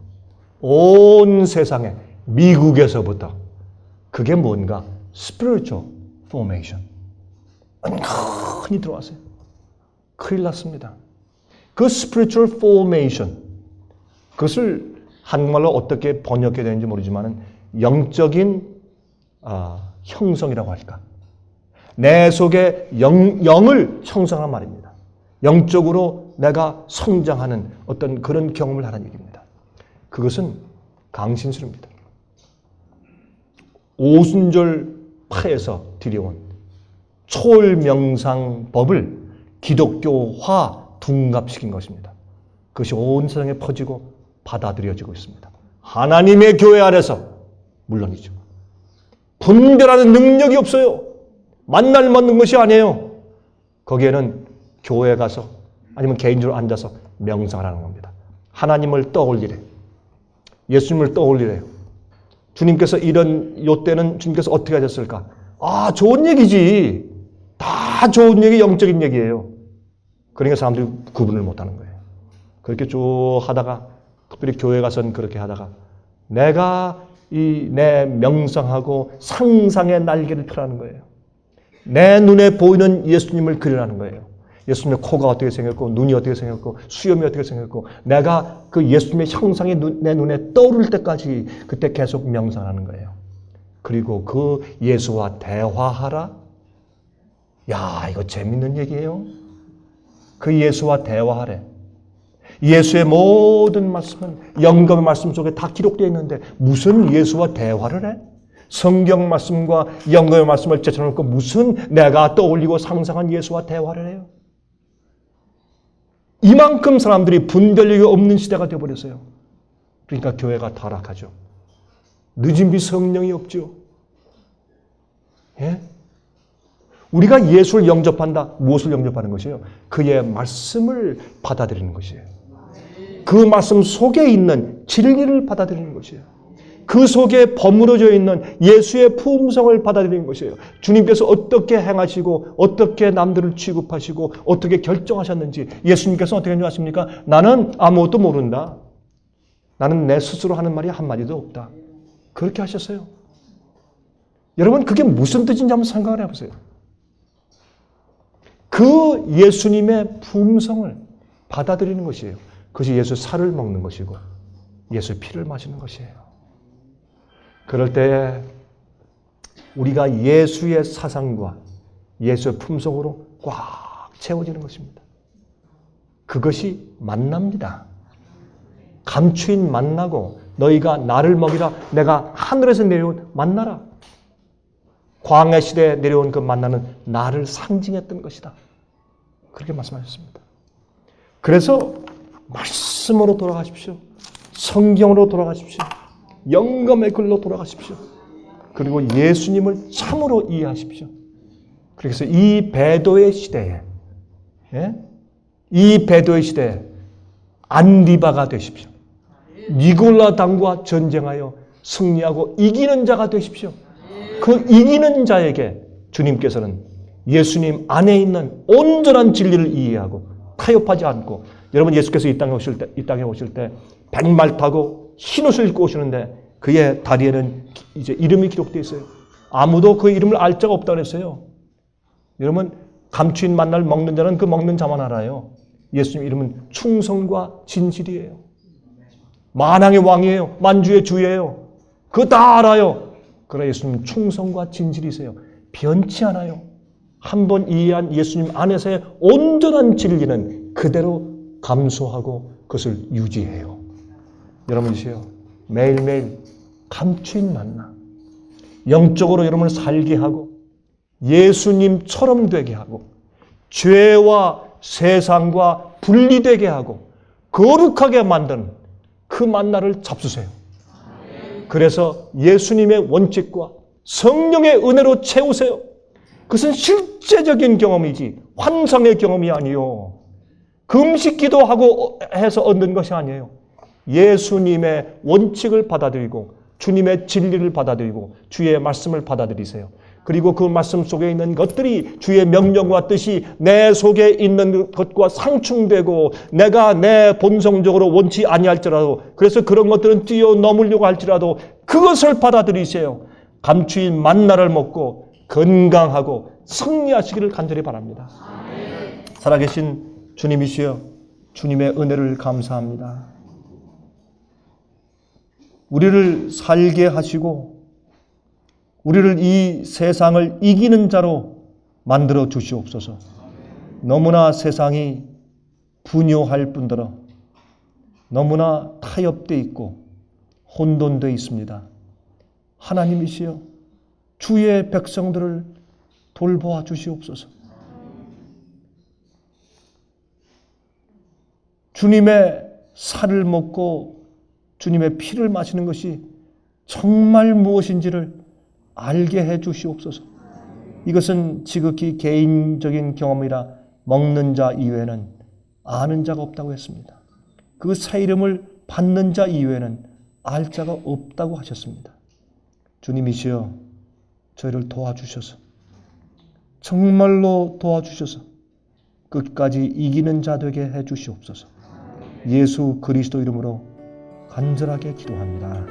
온 세상에, 미국에서부터 그게 뭔가 spiritual formation 많이 들어왔어요. 큰일 났습니다. 그 spiritual formation, 그것을 한국말로 어떻게 번역해야 되는지 모르지만 영적인 형성이라고 할까. 내 속에 영을 형성한 말입니다. 영적으로 내가 성장하는 어떤 그런 경험을 하라는 얘기입니다. 그것은 강신술입니다. 오순절파에서 들여온 초월명상법을 기독교화 둔갑시킨 것입니다. 그것이 온 세상에 퍼지고 받아들여지고 있습니다. 하나님의 교회 안에서 물론이죠. 분별하는 능력이 없어요. 만날 맞는 것이 아니에요. 거기에는 교회에 가서 아니면 개인적으로 앉아서 명상하라는 겁니다. 하나님을 떠올리래. 예수님을 떠올리래요. 주님께서 요때는 주님께서 어떻게 하셨을까? 좋은 얘기지. 다 좋은 얘기, 영적인 얘기예요. 그러니까 사람들이 구분을 못하는 거예요. 그렇게 쭉 하다가, 특별히 교회 가서는 그렇게 하다가 내가 내 명상하고 상상의 날개를 펴라는 거예요. 내 눈에 보이는 예수님을 그리라는 거예요. 예수님의 코가 어떻게 생겼고, 눈이 어떻게 생겼고, 수염이 어떻게 생겼고, 내가 그 예수님의 형상이 내 눈에 떠오를 때까지 그때 계속 명상하는 거예요. 그리고 그 예수와 대화하라? 야, 이거 재밌는 얘기예요. 그 예수와 대화하래. 예수의 모든 말씀은 영감의 말씀 속에 다 기록되어 있는데 무슨 예수와 대화를 해? 성경 말씀과 영감의 말씀을 제쳐놓고 무슨 내가 떠올리고 상상한 예수와 대화를 해요? 이만큼 사람들이 분별력이 없는 시대가 되어버렸어요. 그러니까 교회가 타락하죠. 늦은 비 성령이 없죠. 예? 우리가 예수를 영접한다. 무엇을 영접하는 것이에요? 그의 말씀을 받아들이는 것이에요. 그 말씀 속에 있는 진리를 받아들이는 것이에요. 그 속에 버무려져 있는 예수의 품성을 받아들이는 것이에요. 주님께서 어떻게 행하시고 어떻게 남들을 취급하시고 어떻게 결정하셨는지 예수님께서 어떻게 하십니까? 나는 아무것도 모른다. 나는 내 스스로 하는 말이 한마디도 없다. 그렇게 하셨어요. 여러분, 그게 무슨 뜻인지 한번 생각을 해보세요. 그 예수님의 품성을 받아들이는 것이에요. 그것이 예수 살을 먹는 것이고 예수 피를 마시는 것이에요. 그럴 때 우리가 예수의 사상과 예수의 품성으로 꽉 채워지는 것입니다. 그것이 만납니다. 감추인 만나고 너희가 나를 먹이라 내가 하늘에서 내려온 만나라. 광야 시대에 내려온 그 만나는 나를 상징했던 것이다. 그렇게 말씀하셨습니다. 그래서 말씀으로 돌아가십시오. 성경으로 돌아가십시오. 영감의 글로 돌아가십시오. 그리고 예수님을 참으로 이해하십시오. 그래서 이 배도의 시대에 안디바가 되십시오. 니골라당과 전쟁하여 승리하고 이기는 자가 되십시오. 그 이기는 자에게 주님께서는 예수님 안에 있는 온전한 진리를 이해하고 타협하지 않고, 여러분 예수께서 이 땅에 오실 때 백말 타고 흰옷을 입고 오시는데 그의 다리에는 이제 이름이 기록되어 있어요. 아무도 그 이름을 알 자가 없다고 했어요. 여러분 감추인 만나를 먹는 자는 그 먹는 자만 알아요. 예수님 이름은 충성과 진실이에요. 만왕의 왕이에요. 만주의 주예요. 그거 다 알아요. 그러나 예수님은 충성과 진실이세요. 변치 않아요. 한번 이해한 예수님 안에서의 온전한 진리는 그대로 감수하고 그것을 유지해요. 여러분이세요. 매일매일 감추인 만나, 영적으로 여러분을 살게 하고 예수님처럼 되게 하고 죄와 세상과 분리되게 하고 거룩하게 만드는 그 만나를 잡수세요. 그래서 예수님의 원칙과 성령의 은혜로 채우세요. 그것은 실제적인 경험이지 환상의 경험이 아니요. 금식 기도하고 해서 얻는 것이 아니에요. 예수님의 원칙을 받아들이고 주님의 진리를 받아들이고 주의 말씀을 받아들이세요. 그리고 그 말씀 속에 있는 것들이 주의 명령과 뜻이 내 속에 있는 것과 상충되고 내가 내 본성적으로 원치 아니할지라도, 그래서 그런 것들은 뛰어넘으려고 할지라도 그것을 받아들이세요. 감추인 만나를 먹고 건강하고 승리하시기를 간절히 바랍니다. 살아계신 주님이시여, 주님의 은혜를 감사합니다. 우리를 살게 하시고 우리를 이 세상을 이기는 자로 만들어 주시옵소서. 너무나 세상이 분요할 뿐더러 너무나 타협되어 있고 혼돈되어 있습니다. 하나님이시여, 주의 백성들을 돌보아 주시옵소서. 주님의 살을 먹고 주님의 피를 마시는 것이 정말 무엇인지를 알게 해 주시옵소서. 이것은 지극히 개인적인 경험이라 먹는 자 이외에는 아는 자가 없다고 했습니다. 그 새 이름을 받는 자 이외에는 알 자가 없다고 하셨습니다. 주님이시여, 저희를 도와주셔서, 정말로 도와주셔서 끝까지 이기는 자 되게 해 주시옵소서. 예수 그리스도 이름으로 간절하게 기도합니다.